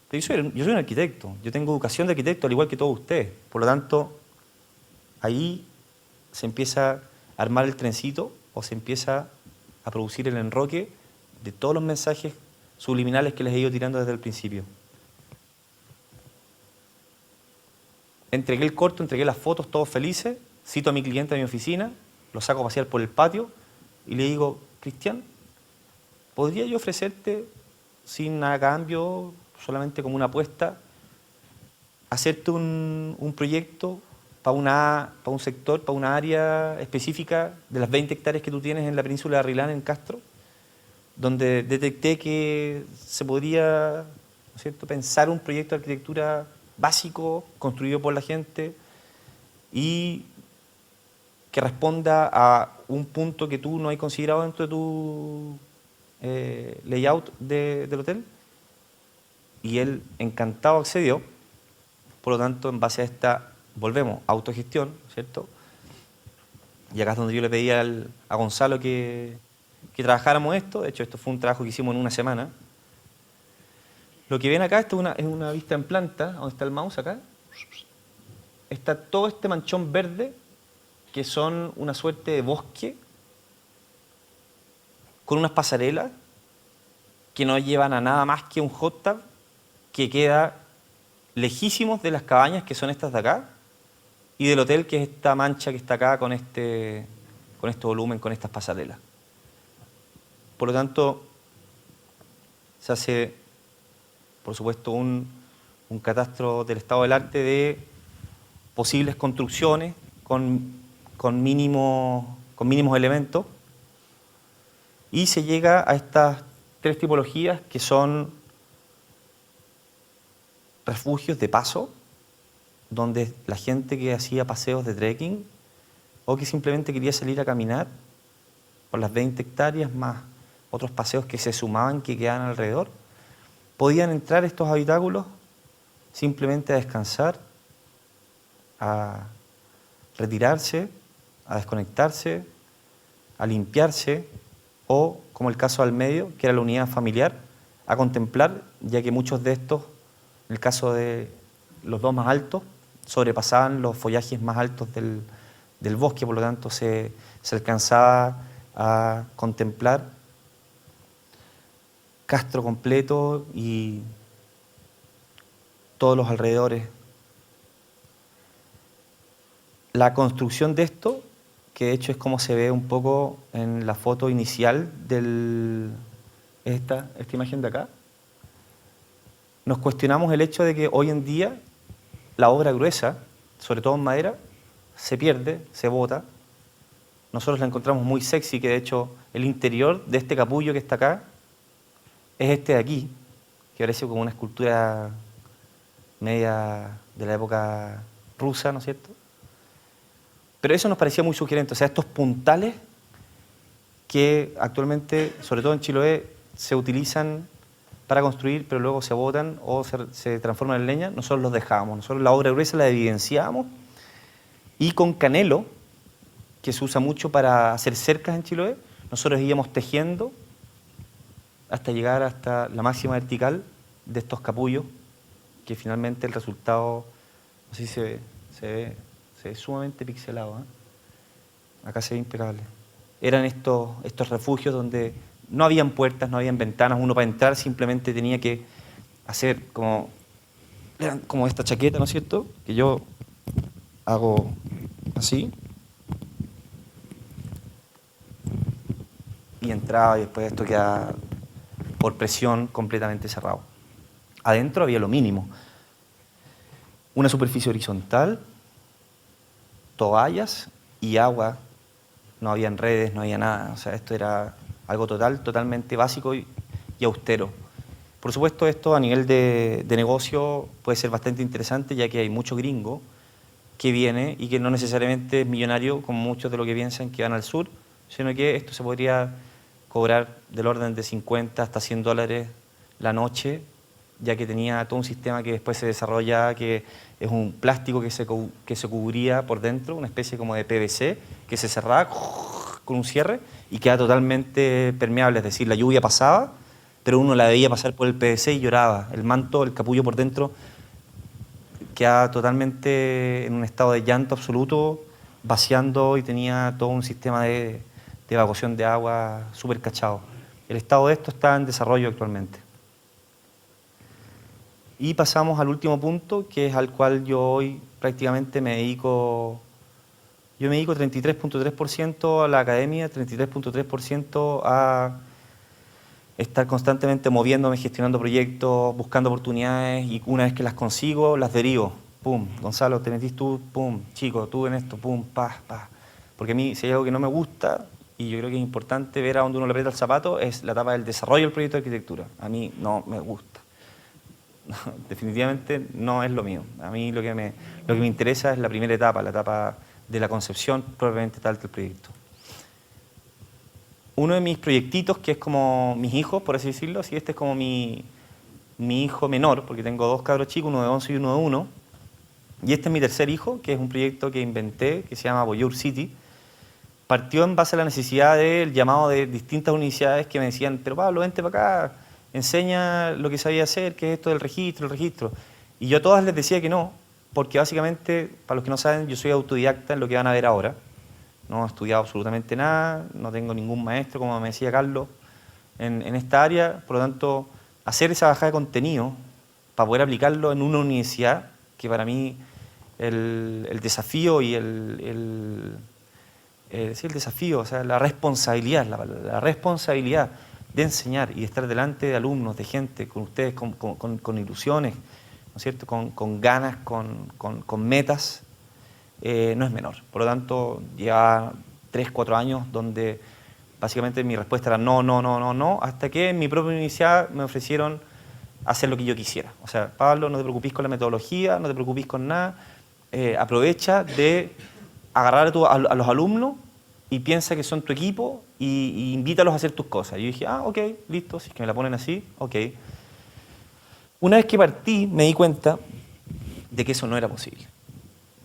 Pero yo soy un arquitecto, yo tengo educación de arquitecto al igual que todos ustedes. Por lo tanto, ahí se empieza a armar el trencito o se empieza a producir el enroque de todos los mensajes subliminales que les he ido tirando desde el principio. Entregué el corto, entregué las fotos, todos felices, cito a mi cliente a mi oficina, lo saco a pasear por el patio y le digo, Cristian, ¿podría yo ofrecerte, sin nada a cambio, solamente como una apuesta, hacerte un proyecto para un sector, para una área específica de las 20 hectáreas que tú tienes en la península de Arrilán, en Castro, donde detecté que se podría, ¿no es cierto?, pensar un proyecto de arquitectura básico, construido por la gente y que responda a un punto que tú no has considerado dentro de tu layout del hotel? Y él encantado accedió. Por lo tanto, en base a esta, volvemos, autogestión, ¿cierto? Y acá es donde yo le pedí a Gonzalo que trabajáramos esto. De hecho, esto fue un trabajo que hicimos en una semana. Lo que ven acá, esto es una vista en planta, donde está el mouse acá. Está todo este manchón verde, que son una suerte de bosque, con unas pasarelas que no llevan a nada más que un hot tub que queda lejísimos de las cabañas, que son estas de acá, y del hotel, que es esta mancha que está acá con este volumen, con estas pasarelas. Por lo tanto, se hace, por supuesto, un catastro del estado del arte de posibles construcciones con mínimos elementos, y se llega a estas 3 tipologías que son refugios de paso, donde la gente que hacía paseos de trekking o que simplemente quería salir a caminar por las 20 hectáreas más otros paseos que se sumaban, que quedaban alrededor, podían entrar a estos habitáculos simplemente a descansar, a retirarse, a desconectarse, a limpiarse, o, como el caso del medio, que era la unidad familiar, a contemplar, ya que muchos de estos, en el caso de los 2 más altos, sobrepasaban los follajes más altos del bosque, por lo tanto se alcanzaba a contemplar Castro completo y todos los alrededores. La construcción de esto, que de hecho es como se ve un poco en la foto inicial esta imagen de acá, nos cuestionamos el hecho de que hoy en día la obra gruesa, sobre todo en madera, se pierde, se bota. Nosotros la encontramos muy sexy, que de hecho el interior de este capullo que está acá es este de aquí, que parece como una escultura media de la época rusa, ¿no es cierto? Pero eso nos parecía muy sugerente, o sea, estos puntales que actualmente, sobre todo en Chiloé, se utilizan para construir, pero luego se botan o se transforman en leña, nosotros los dejábamos. Nosotros la obra gruesa la evidenciábamos y con canelo, que se usa mucho para hacer cercas en Chiloé, nosotros íbamos tejiendo hasta llegar hasta la máxima vertical de estos capullos, que finalmente el resultado, no sé si se ve sumamente pixelado, ¿eh? Acá se ve impecable. Eran estos refugios donde no habían puertas, no habían ventanas, uno para entrar simplemente tenía que hacer como esta chaqueta, ¿no es cierto? Que yo hago así. Y entraba y después esto queda por presión completamente cerrado. Adentro había lo mínimo. Una superficie horizontal, toallas y agua. No habían redes, no había nada. O sea, esto era algo totalmente básico y austero. Por supuesto, esto a nivel de negocio puede ser bastante interesante, ya que hay mucho gringo que viene y que no necesariamente es millonario, como muchos de lo que piensan que van al sur, sino que esto se podría cobrar del orden de 50 hasta 100 dólares la noche, ya que tenía todo un sistema que después se desarrolla, que es un plástico que se cubría por dentro, una especie como de PVC, que se cerraba con un cierre y queda totalmente permeable, es decir, la lluvia pasaba, pero uno la veía pasar por el PVC y lloraba. El manto, el capullo por dentro, quedaba totalmente en un estado de llanto absoluto, vaciando, y tenía todo un sistema de evacuación de agua súper cachado. El estado de esto está en desarrollo actualmente. Y pasamos al último punto, que es al cual yo hoy prácticamente me dedico. Yo me dedico 33.3% a la academia, 33.3% a estar constantemente moviéndome, gestionando proyectos, buscando oportunidades, y una vez que las consigo, las derivo. Pum, Gonzalo, te metís tú, pum, chico, tú en esto, pum, pa. Porque a mí, si hay algo que no me gusta, y yo creo que es importante ver a dónde uno le aprieta el zapato, es la etapa del desarrollo del proyecto de arquitectura. A mí no me gusta. Definitivamente no es lo mío. A mí lo que me interesa es la primera etapa, la etapa de la concepción propiamente tal del proyecto. Uno de mis proyectitos, que es como mis hijos, por así decirlo, sí, este es como mi hijo menor, porque tengo dos cabros chicos, uno de 11 y uno de 1, y este es mi tercer hijo, que es un proyecto que inventé, que se llama Voyeur City. Partió en base a la necesidad del llamado de distintas universidades que me decían, pero Pablo, vente para acá, enseña lo que sabía hacer, que es esto del registro, el registro. Y yo a todas les decía que no, porque básicamente, para los que no saben, yo soy autodidacta en lo que van a ver ahora. No he estudiado absolutamente nada, no tengo ningún maestro, como me decía Carlos, en esta área. Por lo tanto, hacer esa bajada de contenido para poder aplicarlo en una universidad, que para mí el desafío y el desafío, o sea, la responsabilidad, la responsabilidad de enseñar y de estar delante de alumnos, de gente, con ustedes, con ilusiones, ¿no es cierto?, con ganas, con metas, no es menor. Por lo tanto, lleva 3, 4 años donde básicamente mi respuesta era no, hasta que en mi propia universidad me ofrecieron hacer lo que yo quisiera. O sea, Pablo, no te preocupes con la metodología, no te preocupes con nada, aprovecha de agarrar a los alumnos y piensa que son tu equipo y invítalos a hacer tus cosas. Y yo dije, ok, listo, si es que me la ponen así, ok. Una vez que partí, me di cuenta de que eso no era posible.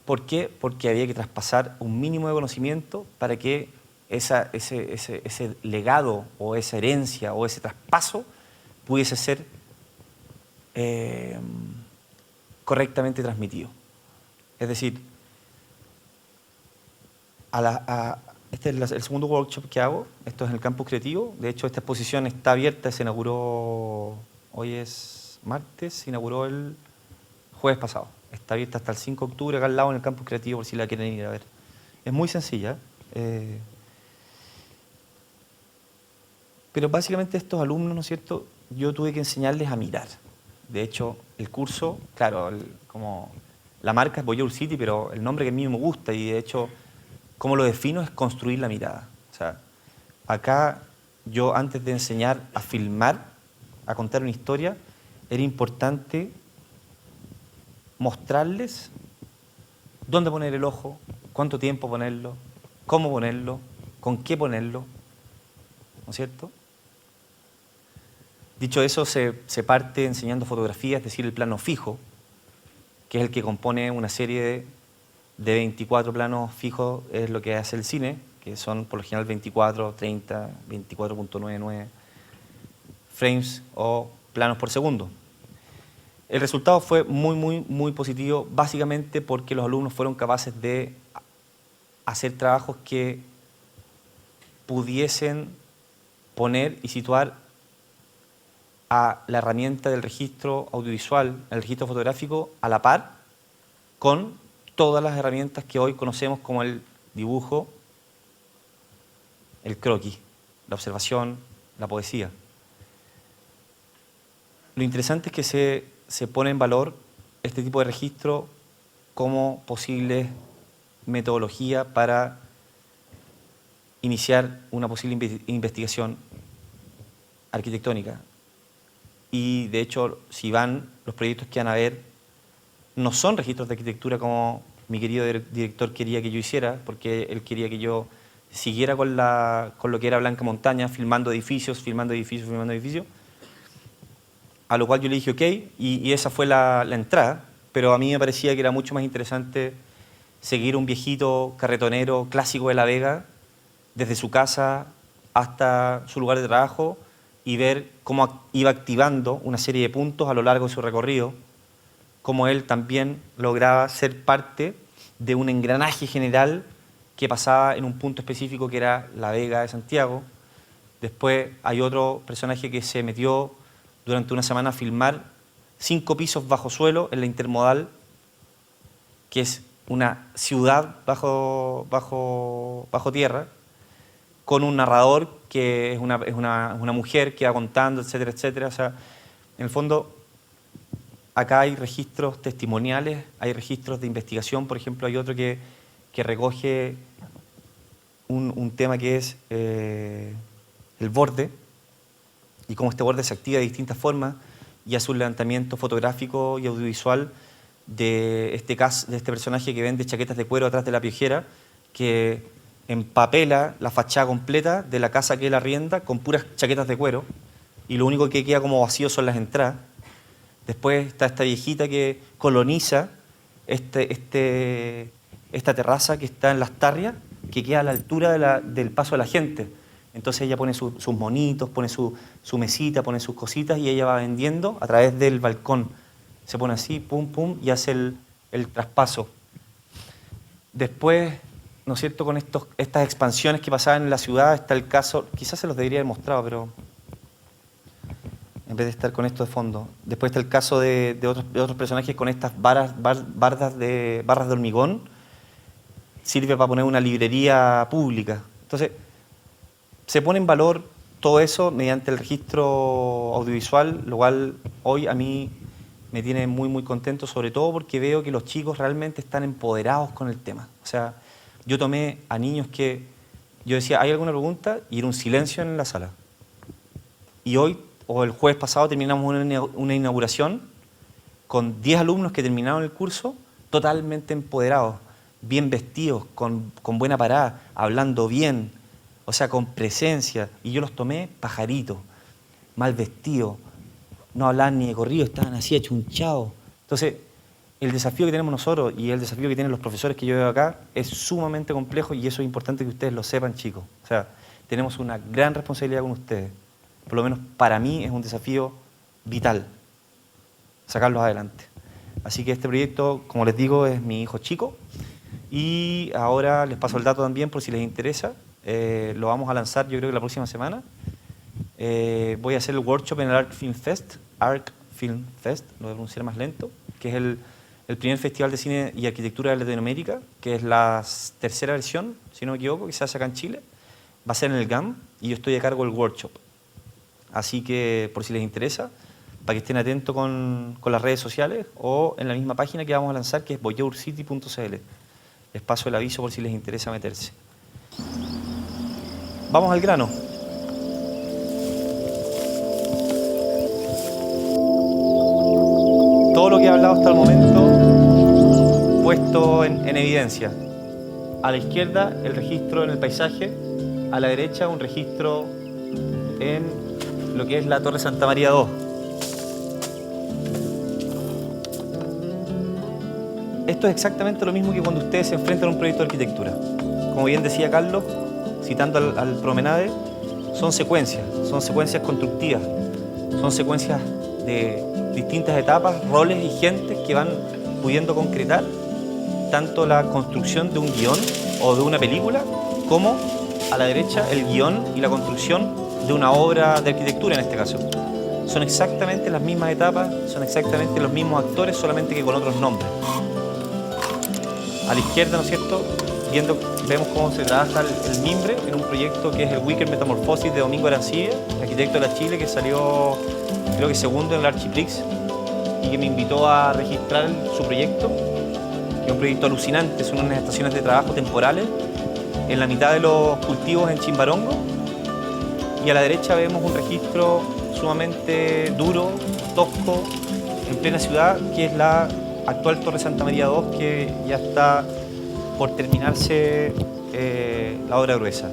¿Por qué? Porque había que traspasar un mínimo de conocimiento para que ese legado o esa herencia o ese traspaso pudiese ser correctamente transmitido. Es decir, este es el segundo workshop que hago, esto es en el Campus Creativo. De hecho, esta exposición está abierta, se inauguró, hoy es martes, se inauguró el jueves pasado. Está abierta hasta el 5 de octubre acá al lado en el Campus Creativo, por si la quieren ir a ver. Es muy sencilla. Pero básicamente estos alumnos, ¿no es cierto?, yo tuve que enseñarles a mirar. De hecho, el curso, claro, como la marca es Voyeur City, pero el nombre que a mí me gusta y de hecho, cómo lo defino es construir la mirada. O sea, acá yo antes de enseñar a filmar, a contar una historia, era importante mostrarles dónde poner el ojo, cuánto tiempo ponerlo, cómo ponerlo, con qué ponerlo, ¿no es cierto? Dicho eso, se parte enseñando fotografía, es decir, el plano fijo, que es el que compone una serie de 24 planos fijos, es lo que hace el cine, que son por lo general 24, 30, 24.99 frames o planos por segundo. El resultado fue muy positivo, básicamente porque los alumnos fueron capaces de hacer trabajos que pudiesen poner y situar a la herramienta del registro audiovisual, el registro fotográfico, a la par con todas las herramientas que hoy conocemos como el dibujo, el croquis, la observación, la poesía. Lo interesante es que se pone en valor este tipo de registro como posible metodología para iniciar una posible investigación arquitectónica. Y de hecho, si van, los proyectos que van a ver no son registros de arquitectura como mi querido director quería que yo hiciera, porque él quería que yo siguiera con lo que era Blanca Montaña, filmando edificios, a lo cual yo le dije ok, y esa fue la entrada, pero a mí me parecía que era mucho más interesante seguir un viejito carretonero clásico de La Vega, desde su casa hasta su lugar de trabajo, y ver cómo iba activando una serie de puntos a lo largo de su recorrido, cómo él también lograba ser parte de un engranaje general que pasaba en un punto específico que era La Vega de Santiago. Después hay otro personaje que se metió durante una semana a filmar 5 pisos bajo suelo en la Intermodal, que es una ciudad bajo tierra, con un narrador que es una mujer que va contando, etcétera, etcétera. O sea, en el fondo, acá hay registros testimoniales, hay registros de investigación. Por ejemplo, hay otro que recoge un tema que es el borde, y cómo este borde se activa de distintas formas, y hace un levantamiento fotográfico y audiovisual de este personaje que vende chaquetas de cuero atrás de la piojera, que empapela la fachada completa de la casa que él arrienda con puras chaquetas de cuero, y lo único que queda como vacío son las entradas. Después está esta viejita que coloniza esta terraza que está en Las Tarrias, que queda a la altura del paso de la gente. Entonces ella pone sus monitos, pone su mesita, pone sus cositas y ella va vendiendo a través del balcón. Se pone así, pum, pum, y hace el traspaso. Después, ¿no es cierto?, con estas expansiones que pasaban en la ciudad, está el caso, quizás se los debería haber mostrado, pero en vez de estar con esto de fondo. Después está el caso de otros personajes con estas barras de hormigón, sirve para poner una librería pública. Entonces, se pone en valor todo eso mediante el registro audiovisual, lo cual hoy a mí me tiene muy contento, sobre todo porque veo que los chicos realmente están empoderados con el tema. O sea, yo tomé a niños que yo decía, ¿hay alguna pregunta? Y era un silencio en la sala. Y hoy, o el jueves pasado, terminamos una inauguración con 10 alumnos que terminaron el curso totalmente empoderados, bien vestidos, con buena parada, hablando bien, o sea, con presencia. Y yo los tomé pajaritos, mal vestidos, no hablaban ni de corrido, estaban así achunchados. Entonces, el desafío que tenemos nosotros y el desafío que tienen los profesores que yo veo acá es sumamente complejo, y eso es importante que ustedes lo sepan, chicos. O sea, tenemos una gran responsabilidad con ustedes. Por lo menos para mí es un desafío vital sacarlos adelante. Así que este proyecto, como les digo, es mi hijo chico, y ahora les paso el dato también por si les interesa. Lo vamos a lanzar yo creo que la próxima semana. Voy a hacer el workshop en el Arc Film Fest, lo voy a pronunciar más lento, que es el primer festival de cine y arquitectura de Latinoamérica, que es la tercera versión, si no me equivoco, que se hace acá en Chile. Va a ser en el GAM y yo estoy a cargo del workshop. Así que, por si les interesa, para que estén atentos con las redes sociales o en la misma página que vamos a lanzar, que es voyourcity.cl. Les paso el aviso por si les interesa meterse. Vamos al grano. Todo lo que he hablado hasta el momento puesto en evidencia. A la izquierda, el registro en el paisaje. A la derecha, un registro en lo que es la Torre Santa María II. Esto es exactamente lo mismo que cuando ustedes se enfrentan a un proyecto de arquitectura. Como bien decía Carlos, citando al Promenade, son secuencias constructivas, son secuencias de distintas etapas, roles y gentes que van pudiendo concretar tanto la construcción de un guión o de una película, como a la derecha el guión y la construcción de una obra de arquitectura en este caso. Son exactamente las mismas etapas, son exactamente los mismos actores, solamente que con otros nombres. A la izquierda, ¿no es cierto?, vemos cómo se trabaja el mimbre en un proyecto que es el Wicker Metamorphosis de Domingo Arancibia, arquitecto de la Chile, que salió, creo que segundo en el Archiprix, y que me invitó a registrar su proyecto, que es un proyecto alucinante. Son unas estaciones de trabajo temporales en la mitad de los cultivos en Chimbarongo, y a la derecha vemos un registro sumamente duro, tosco, en plena ciudad, que es la actual Torre Santa María II, que ya está por terminarse la obra gruesa.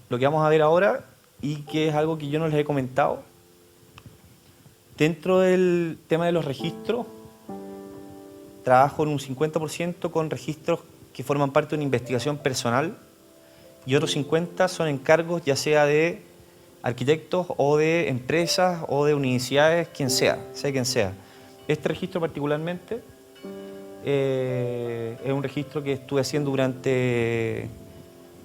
Lo que vamos a ver ahora, y que es algo que yo no les he comentado, dentro del tema de los registros, trabajo en un 50% con registros que forman parte de una investigación personal, y otros 50% son encargos ya sea de arquitectos o de empresas o de universidades, quien sea quien sea. Este registro particularmente es un registro que estuve haciendo durante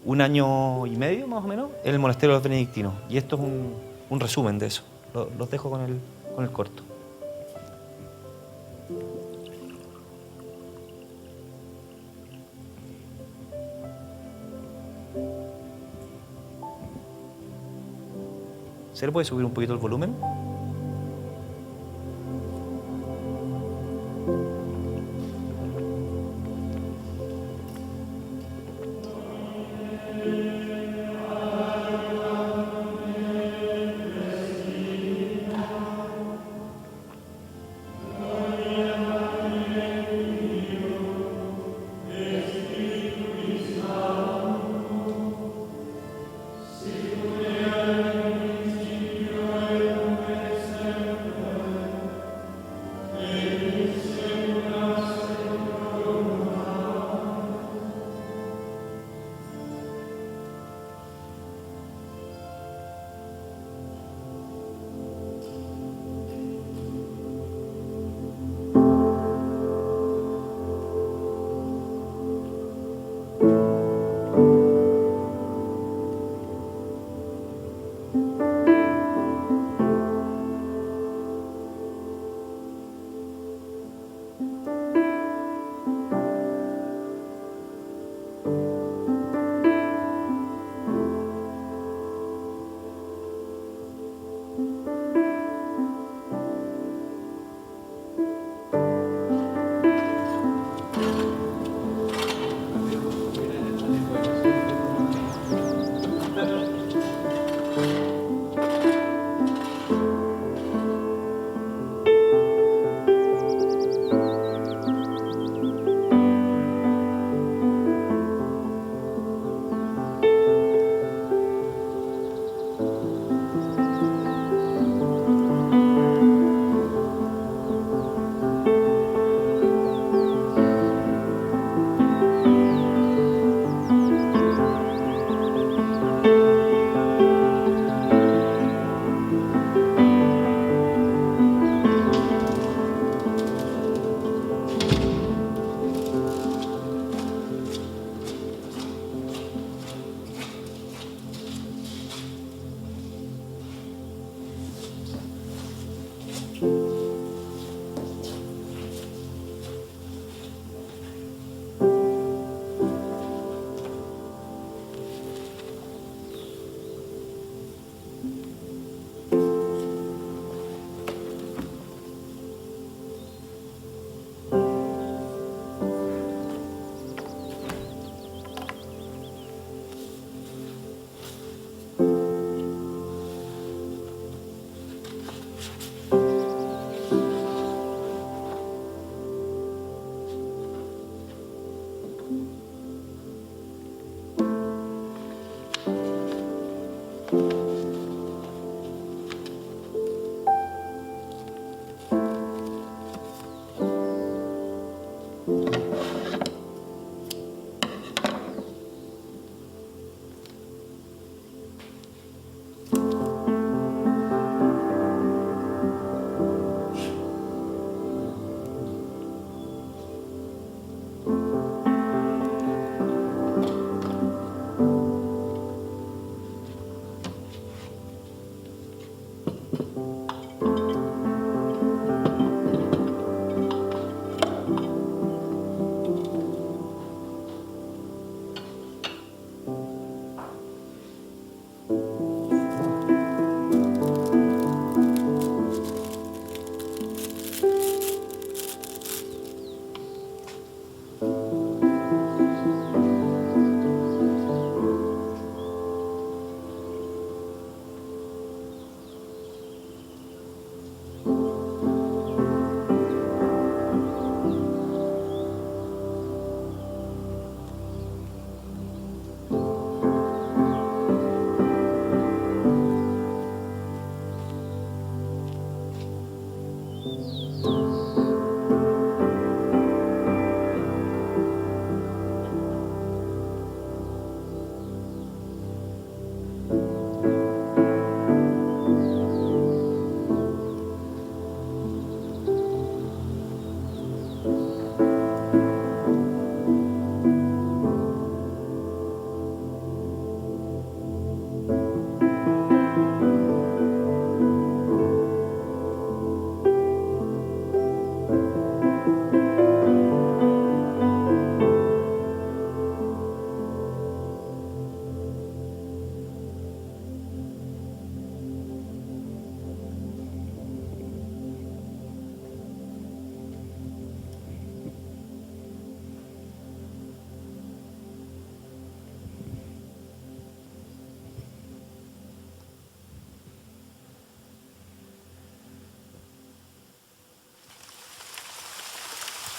1 año y medio más o menos en el monasterio de los benedictinos, y esto es un resumen de eso. Los dejo con el corto. ¿Se le puede subir un poquito el volumen?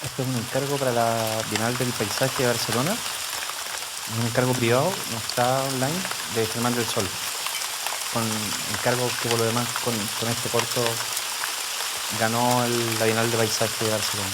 Esto es un encargo para la Bienal del Paisaje de Barcelona. Es un encargo privado, no está online, de Germán del Sol. Con encargo que por lo demás con este corto ganó la Bienal de Paisaje de Barcelona.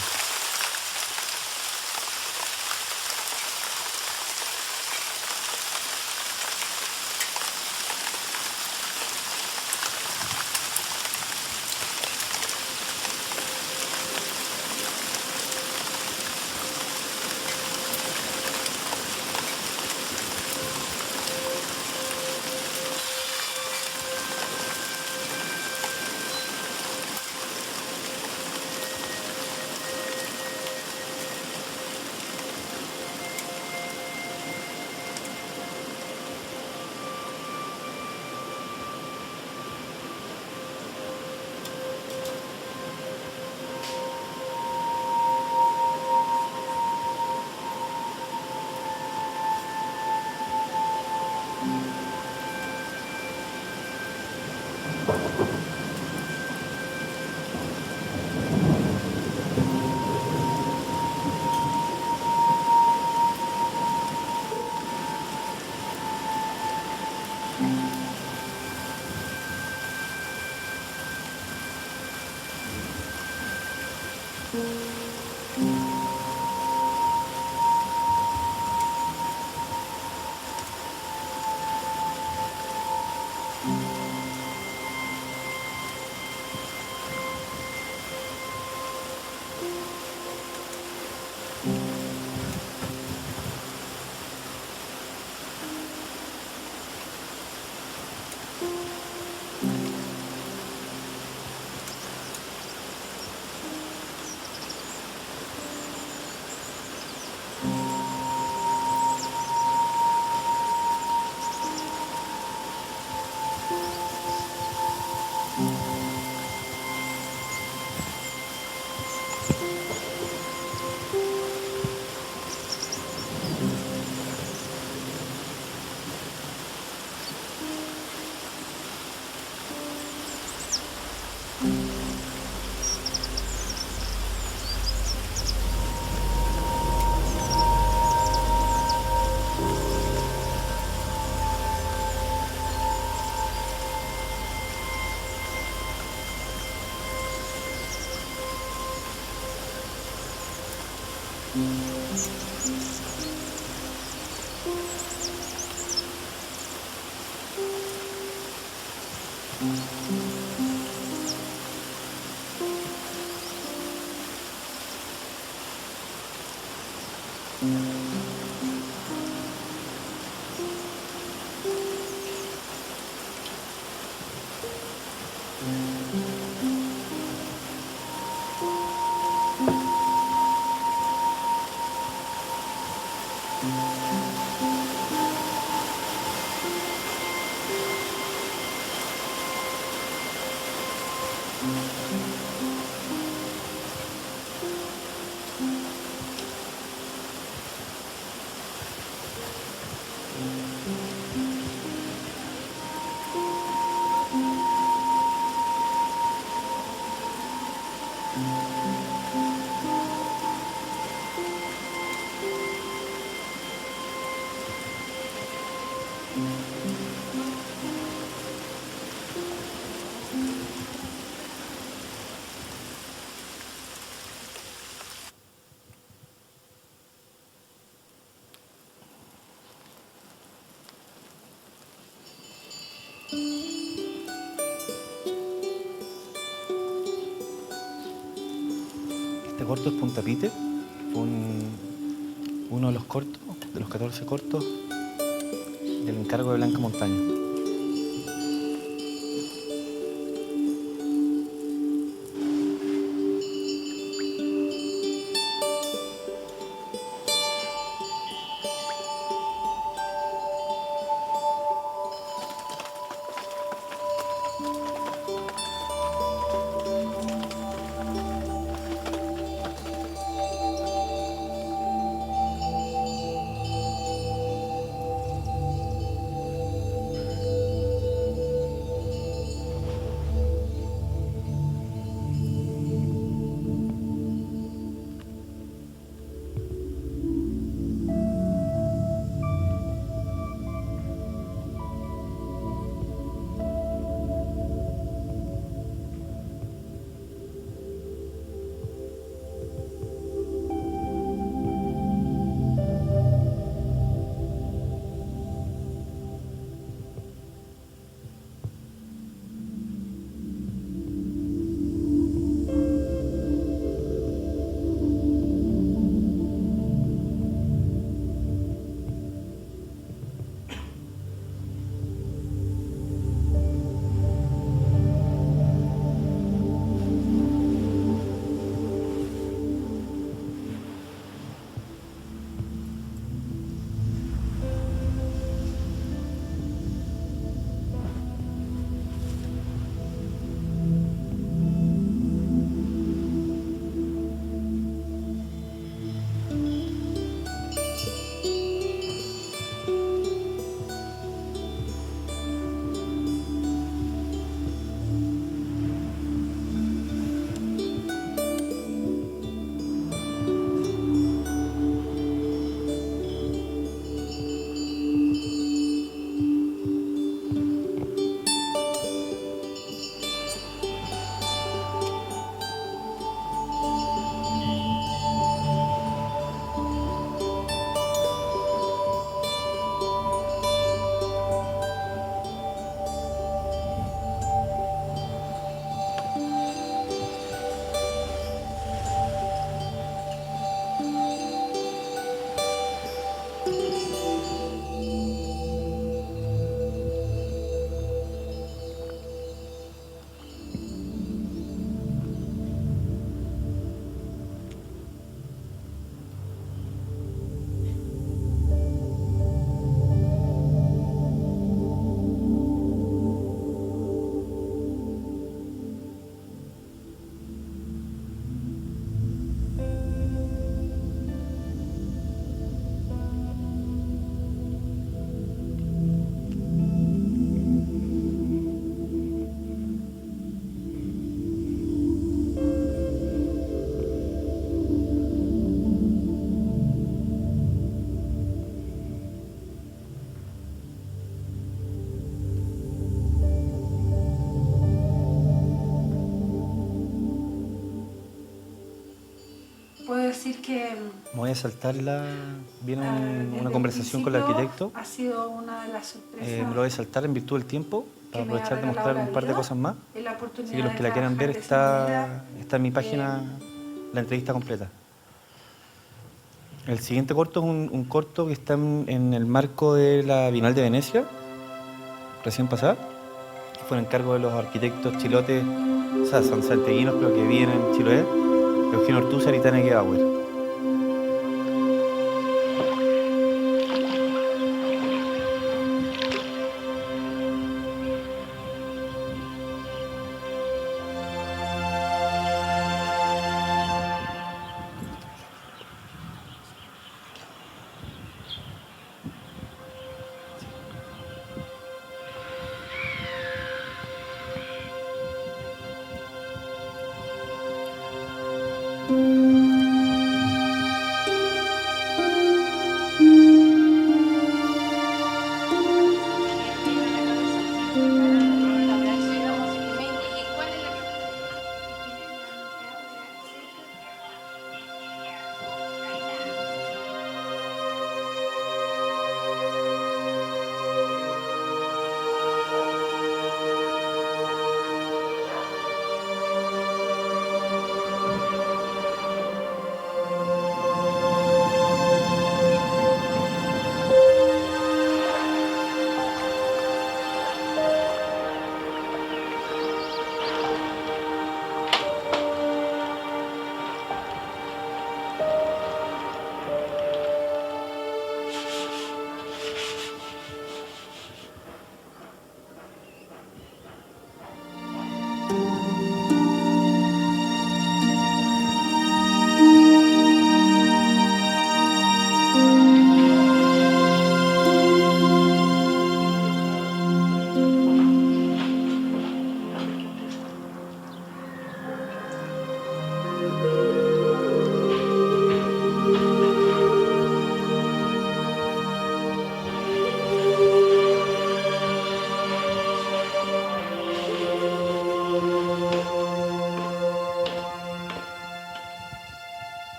corto es Punta Pite. Fue uno de los cortos, de los 14 cortos, del encargo de Blanca Montaño. Puedo decir que Me voy a saltar viene una desde conversación con el principio arquitecto. ha sido una de las sorpresas Me lo voy a saltar en virtud del tiempo que para me ha aprovechar de regalado mostrar la un par de vida, cosas más. la Así oportunidad que los de que la quieran ver trabajar de esa manera. está en mi página la entrevista completa. El siguiente corto es un corto que está en el marco de la Bienal de Venecia, recién pasada. Fue en encargo de los arquitectos chilotes, o sea, son santiaguinos, pero que viven en Chiloé, Eugenio Ortúzar y Tania Gebauer.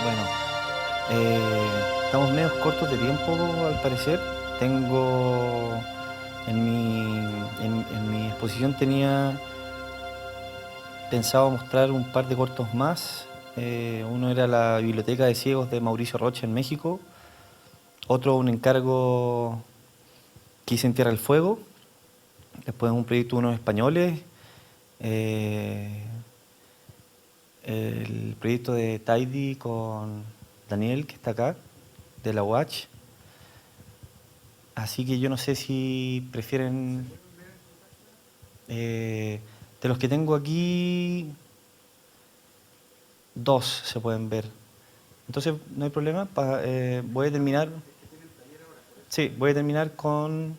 Bueno, estamos medio cortos de tiempo al parecer. Tengo en mi exposición tenía pensado mostrar un par de cortos más. Uno era la Biblioteca de Ciegos de Mauricio Rocha en México. Otro un encargo que hice en Tierra del Fuego. Después un proyecto de unos españoles. El proyecto de Tidy con Daniel, que está acá, de la UACH. Así que yo no sé si prefieren... de los que tengo aquí, 2 se pueden ver. Entonces, no hay problema. Voy a terminar... Sí, voy a terminar con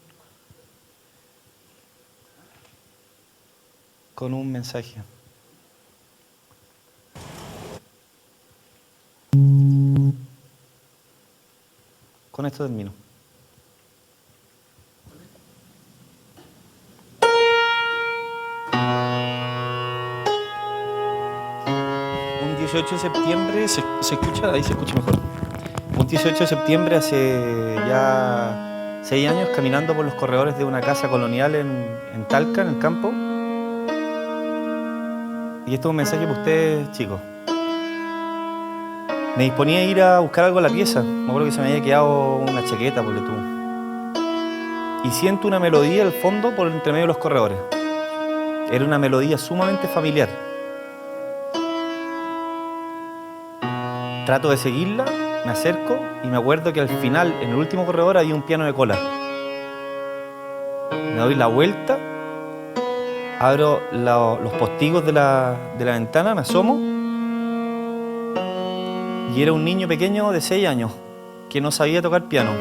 un mensaje. Con esto termino. Un 18 de septiembre, ¿se escucha? Ahí se escucha mejor. Un 18 de septiembre, hace ya 6 años, caminando por los corredores de una casa colonial en Talca, en el campo. Y esto es un mensaje para ustedes, chicos. Me disponía a ir a buscar algo a la pieza. Me acuerdo que se me había quedado una chaqueta, por tú. Y siento una melodía al fondo por entre medio de los corredores. Era una melodía sumamente familiar. Trato de seguirla, me acerco y me acuerdo que al final, en el último corredor, había un piano de cola. Me doy la vuelta, abro los postigos de la ventana, me asomo y era un niño pequeño de 6 años que no sabía tocar piano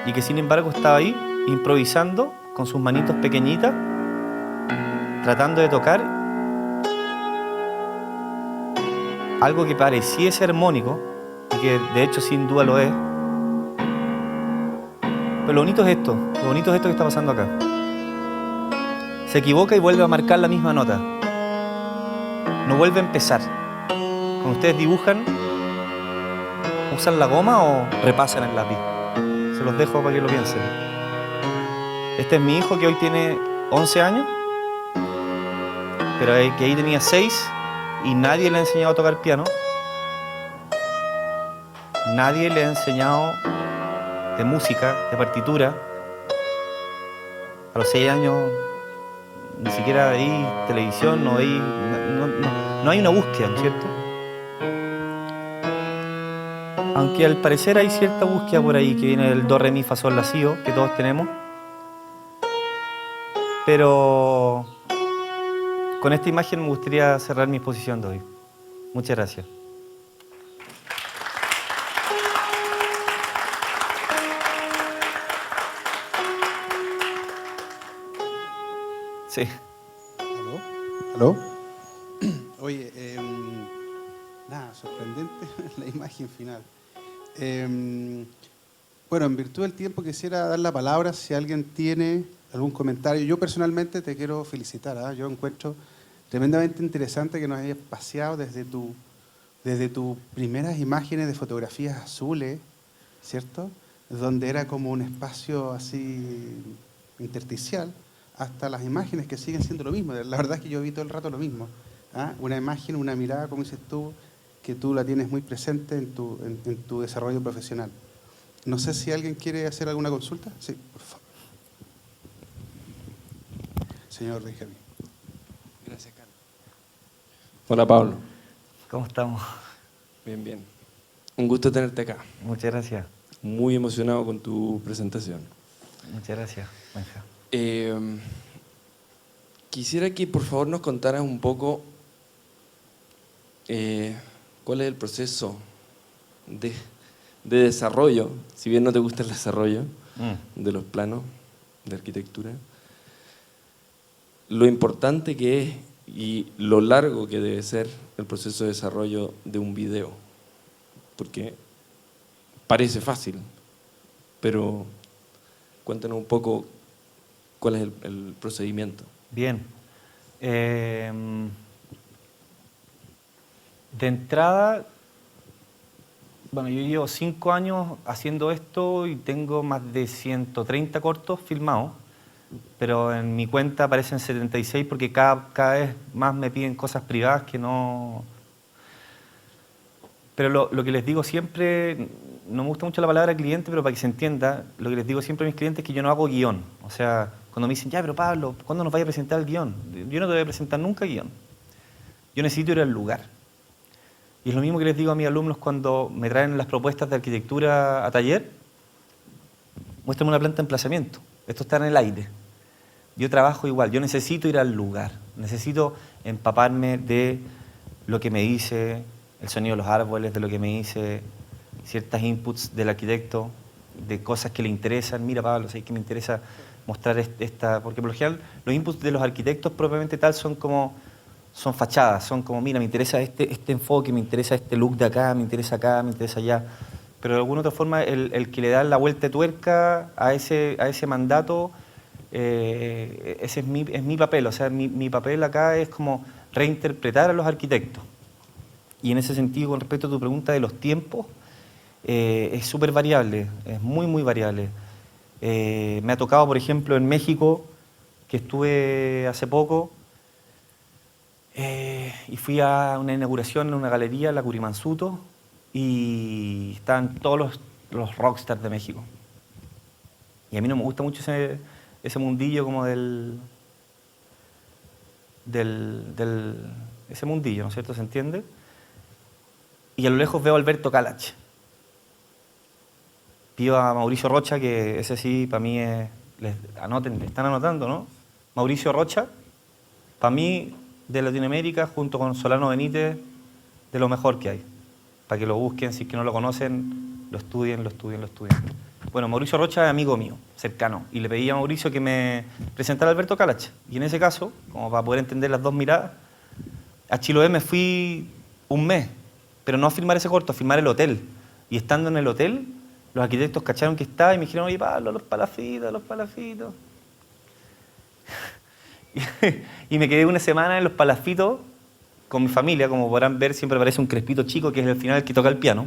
y que sin embargo estaba ahí improvisando con sus manitos pequeñitas, tratando de tocar algo que pareciese armónico y que de hecho sin duda lo es. Pero lo bonito es esto que está pasando acá. Se equivoca y vuelve a marcar la misma nota. No vuelve a empezar. Cuando ustedes dibujan, ¿usan la goma o repasan el lápiz? Se los dejo para que lo piensen. Este es mi hijo que hoy tiene 11 años, pero que ahí tenía 6 y nadie le ha enseñado a tocar piano. Nadie le ha enseñado de música, de partitura. A los 6 años ni siquiera veí televisión, no hay una búsqueda, ¿no es cierto? Aunque al parecer hay cierta búsqueda por ahí que viene del do, re, mi, fa, sol, la, si, do, que todos tenemos. Pero con esta imagen me gustaría cerrar mi exposición de hoy. Muchas gracias. Sí. ¿Aló? Oye, nada, sorprendente la imagen final. Bueno, en virtud del tiempo quisiera dar la palabra si alguien tiene algún comentario. Yo personalmente te quiero felicitar, ¿eh? Yo encuentro tremendamente interesante que nos hayas paseado desde tus primeras imágenes de fotografías azules, ¿cierto? Donde era como un espacio así intersticial, hasta las imágenes que siguen siendo lo mismo. La verdad es que yo vi todo el rato lo mismo. ¿Ah? Una imagen, una mirada, como dices tú, que tú la tienes muy presente en tu desarrollo profesional. No sé si alguien quiere hacer alguna consulta. Sí, por favor. Señor Benjamín. Gracias, Carlos. Hola, Pablo. ¿Cómo estamos? Bien, bien. Un gusto tenerte acá. Muchas gracias. Muy emocionado con tu presentación. Muchas gracias, Benja. Quisiera que por favor nos contaras un poco cuál es el proceso de desarrollo, si bien no te gusta el desarrollo de los planos de arquitectura, lo importante que es y lo largo que debe ser el proceso de desarrollo de un video, porque parece fácil, pero cuéntanos un poco cuál es el procedimiento. Bien. De entrada, Bueno, yo llevo 5 años haciendo esto y tengo más de 130 cortos filmados, pero en mi cuenta aparecen 76 porque cada vez más me piden cosas privadas que no... Pero lo que les digo siempre, no me gusta mucho la palabra cliente, pero para que se entienda, lo que les digo siempre a mis clientes es que yo no hago guión. O sea, cuando me dicen, ya, pero Pablo, ¿cuándo nos vaya a presentar el guión? Yo no te voy a presentar nunca guión. Yo necesito ir al lugar. Y es lo mismo que les digo a mis alumnos cuando me traen las propuestas de arquitectura a taller. Muéstrame una planta de emplazamiento. Esto está en el aire. Yo trabajo igual. Yo necesito ir al lugar. Necesito empaparme de lo que me dice el sonido de los árboles, de lo que me dice ciertas inputs del arquitecto, de cosas que le interesan. Mira, Pablo, sé que me interesa mostrar esta... Porque por lo general los inputs de los arquitectos propiamente tal son fachadas, son como, mira, me interesa este enfoque, me interesa este look de acá, me interesa allá. Pero de alguna otra forma, el que le da la vuelta de tuerca a ese mandato, ese es mi papel. O sea, mi papel acá es como reinterpretar a los arquitectos. Y en ese sentido, con respecto a tu pregunta de los tiempos, es súper variable, es muy, muy variable. Me ha tocado, por ejemplo, en México, que estuve hace poco, y fui a una inauguración en una galería, la Curimansuto, y estaban todos los rockstars de México. Y a mí no me gusta mucho ese mundillo como ese mundillo, ¿no es cierto? ¿Se entiende? Y a lo lejos veo a Alberto Calach. Pido a Mauricio Rocha, que ese sí, para mí es... Anoten, están anotando, ¿no? Mauricio Rocha, para mí, de Latinoamérica, junto con Solano Benítez, de lo mejor que hay. Para que lo busquen, si es que no lo conocen, lo estudien. Bueno, Mauricio Rocha es amigo mío, cercano, y le pedí a Mauricio que me presentara a Alberto Calach. Y en ese caso, como para poder entender las dos miradas, a Chiloé me fui un mes, pero no a filmar ese corto, a filmar el hotel. Y estando en el hotel, los arquitectos cacharon que estaba y me dijeron, oye, Pablo, los palafitos. Y me quedé una semana en los palafitos con mi familia. Como podrán ver, siempre aparece un crespito chico, que es el final el que toca el piano.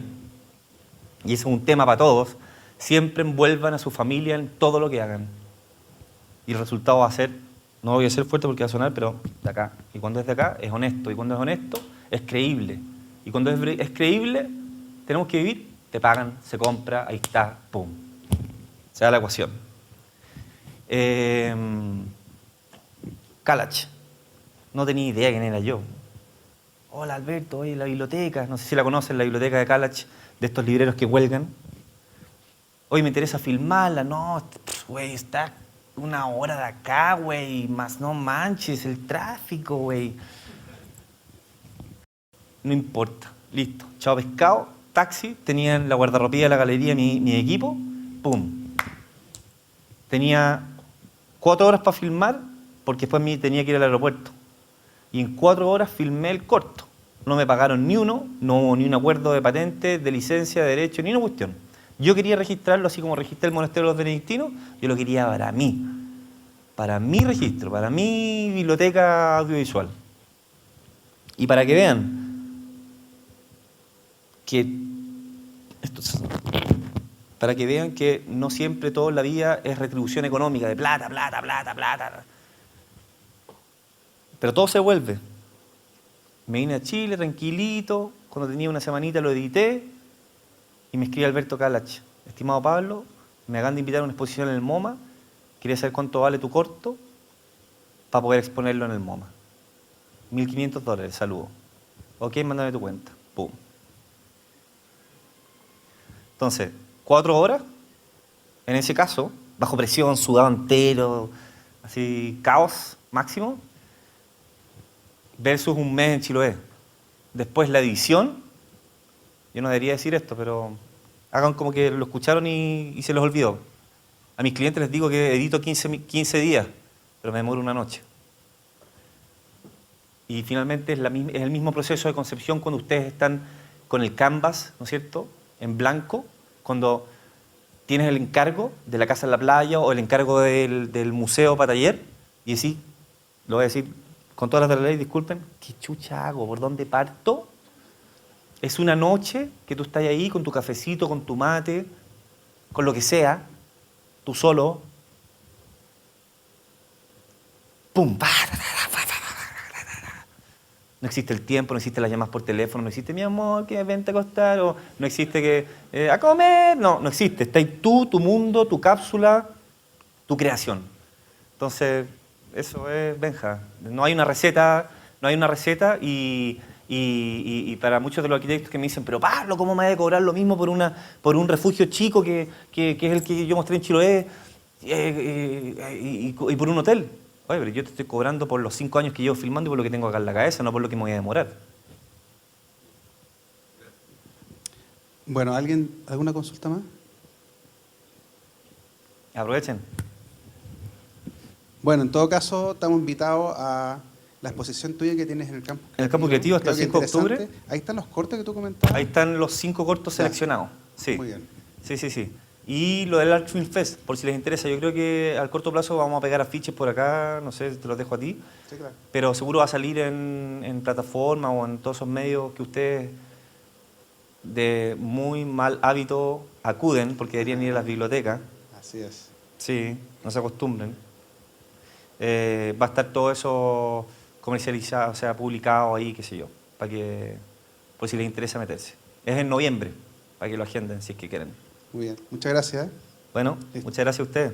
Y eso es un tema para todos. Siempre envuelvan a su familia en todo lo que hagan. Y el resultado va a ser, no voy a ser fuerte porque va a sonar, pero de acá. Y cuando es de acá, es honesto. Y cuando es honesto, es creíble. Y cuando es creíble, tenemos que vivir, te pagan, se compra, ahí está, pum. Se da la ecuación. Calach. No tenía idea quién era yo. Hola Alberto, oye, la biblioteca, no sé si la conocen, la biblioteca de Calach, de estos libreros que huelgan. Oye, me interesa filmarla. No, güey, está 1 hora de acá, güey, más no manches, el tráfico, güey. No importa, listo. Chao pescado, taxi, tenían la guardarropía de la galería mi equipo, pum. Tenía 4 horas para filmar, porque después tenía que ir al aeropuerto. Y en 4 horas filmé el corto. No me pagaron ni uno, no hubo ni un acuerdo de patente, de licencia, de derecho, ni una cuestión. Yo quería registrarlo así como registré el monasterio de los benedictinos, yo lo quería para mi registro, para mi biblioteca audiovisual. Y para que vean que no siempre todo en la vida es retribución económica, de plata. Pero todo se vuelve. Me vine a Chile tranquilito, cuando tenía una semanita lo edité y me escribe Alberto Calach. Estimado Pablo, me acaban de invitar a una exposición en el MoMA, quería saber cuánto vale tu corto para poder exponerlo en el MoMA. $1.500, saludo. Ok, mándame tu cuenta. Pum. Entonces, 4 horas, en ese caso, bajo presión, sudado entero, así, caos máximo, versus un mes en Chiloé. Después la edición, yo no debería decir esto, pero hagan como que lo escucharon y se les olvidó. A mis clientes les digo que edito 15 días, pero me demoro 1 noche. Y finalmente es el mismo proceso de concepción cuando ustedes están con el canvas, ¿no es cierto?, en blanco, cuando tienes el encargo de la casa en la playa o el encargo del museo para taller, y decís, lo voy a decir con todas las de la ley, disculpen, ¿qué chucha hago? ¿Por dónde parto? Es una noche que tú estás ahí con tu cafecito, con tu mate, con lo que sea, tú solo. ¡Pum! No existe el tiempo, no existe las llamadas por teléfono, no existe mi amor, que vente a acostar, o no existe que a comer, no existe. Está ahí tú, tu mundo, tu cápsula, tu creación. Entonces, eso es Benja. No hay una receta y para muchos de los arquitectos que me dicen, pero Pablo, ¿cómo me voy a cobrar lo mismo por un refugio chico que es el que yo mostré en Chiloé y por un hotel? Oye, pero yo te estoy cobrando por los 5 años que llevo filmando y por lo que tengo acá en la cabeza, no por lo que me voy a demorar. Bueno, ¿alguna consulta más? Aprovechen. Bueno, en todo caso, estamos invitados a la exposición tuya que tienes en el campus. En el campus creativo hasta el Creo que 5 de octubre. interesante. Ahí están los cortes que tú comentabas. Ahí están los 5 cortos Ya. seleccionados. Sí. Muy bien. Sí. Y lo del Art Film Fest, por si les interesa. Yo creo que al corto plazo vamos a pegar afiches por acá, no sé, te los dejo a ti. Sí, claro. Pero seguro va a salir en plataforma o en todos esos medios que ustedes de muy mal hábito acuden, porque deberían ir a las bibliotecas. Así es. Sí, no se acostumbren. Va a estar todo eso comercializado, o sea, publicado ahí, qué sé yo, para que, por si les interesa meterse. Es en noviembre, para que lo agenden si es que quieren. Muy bien. Muchas gracias. Bueno, Listo. muchas gracias a ustedes.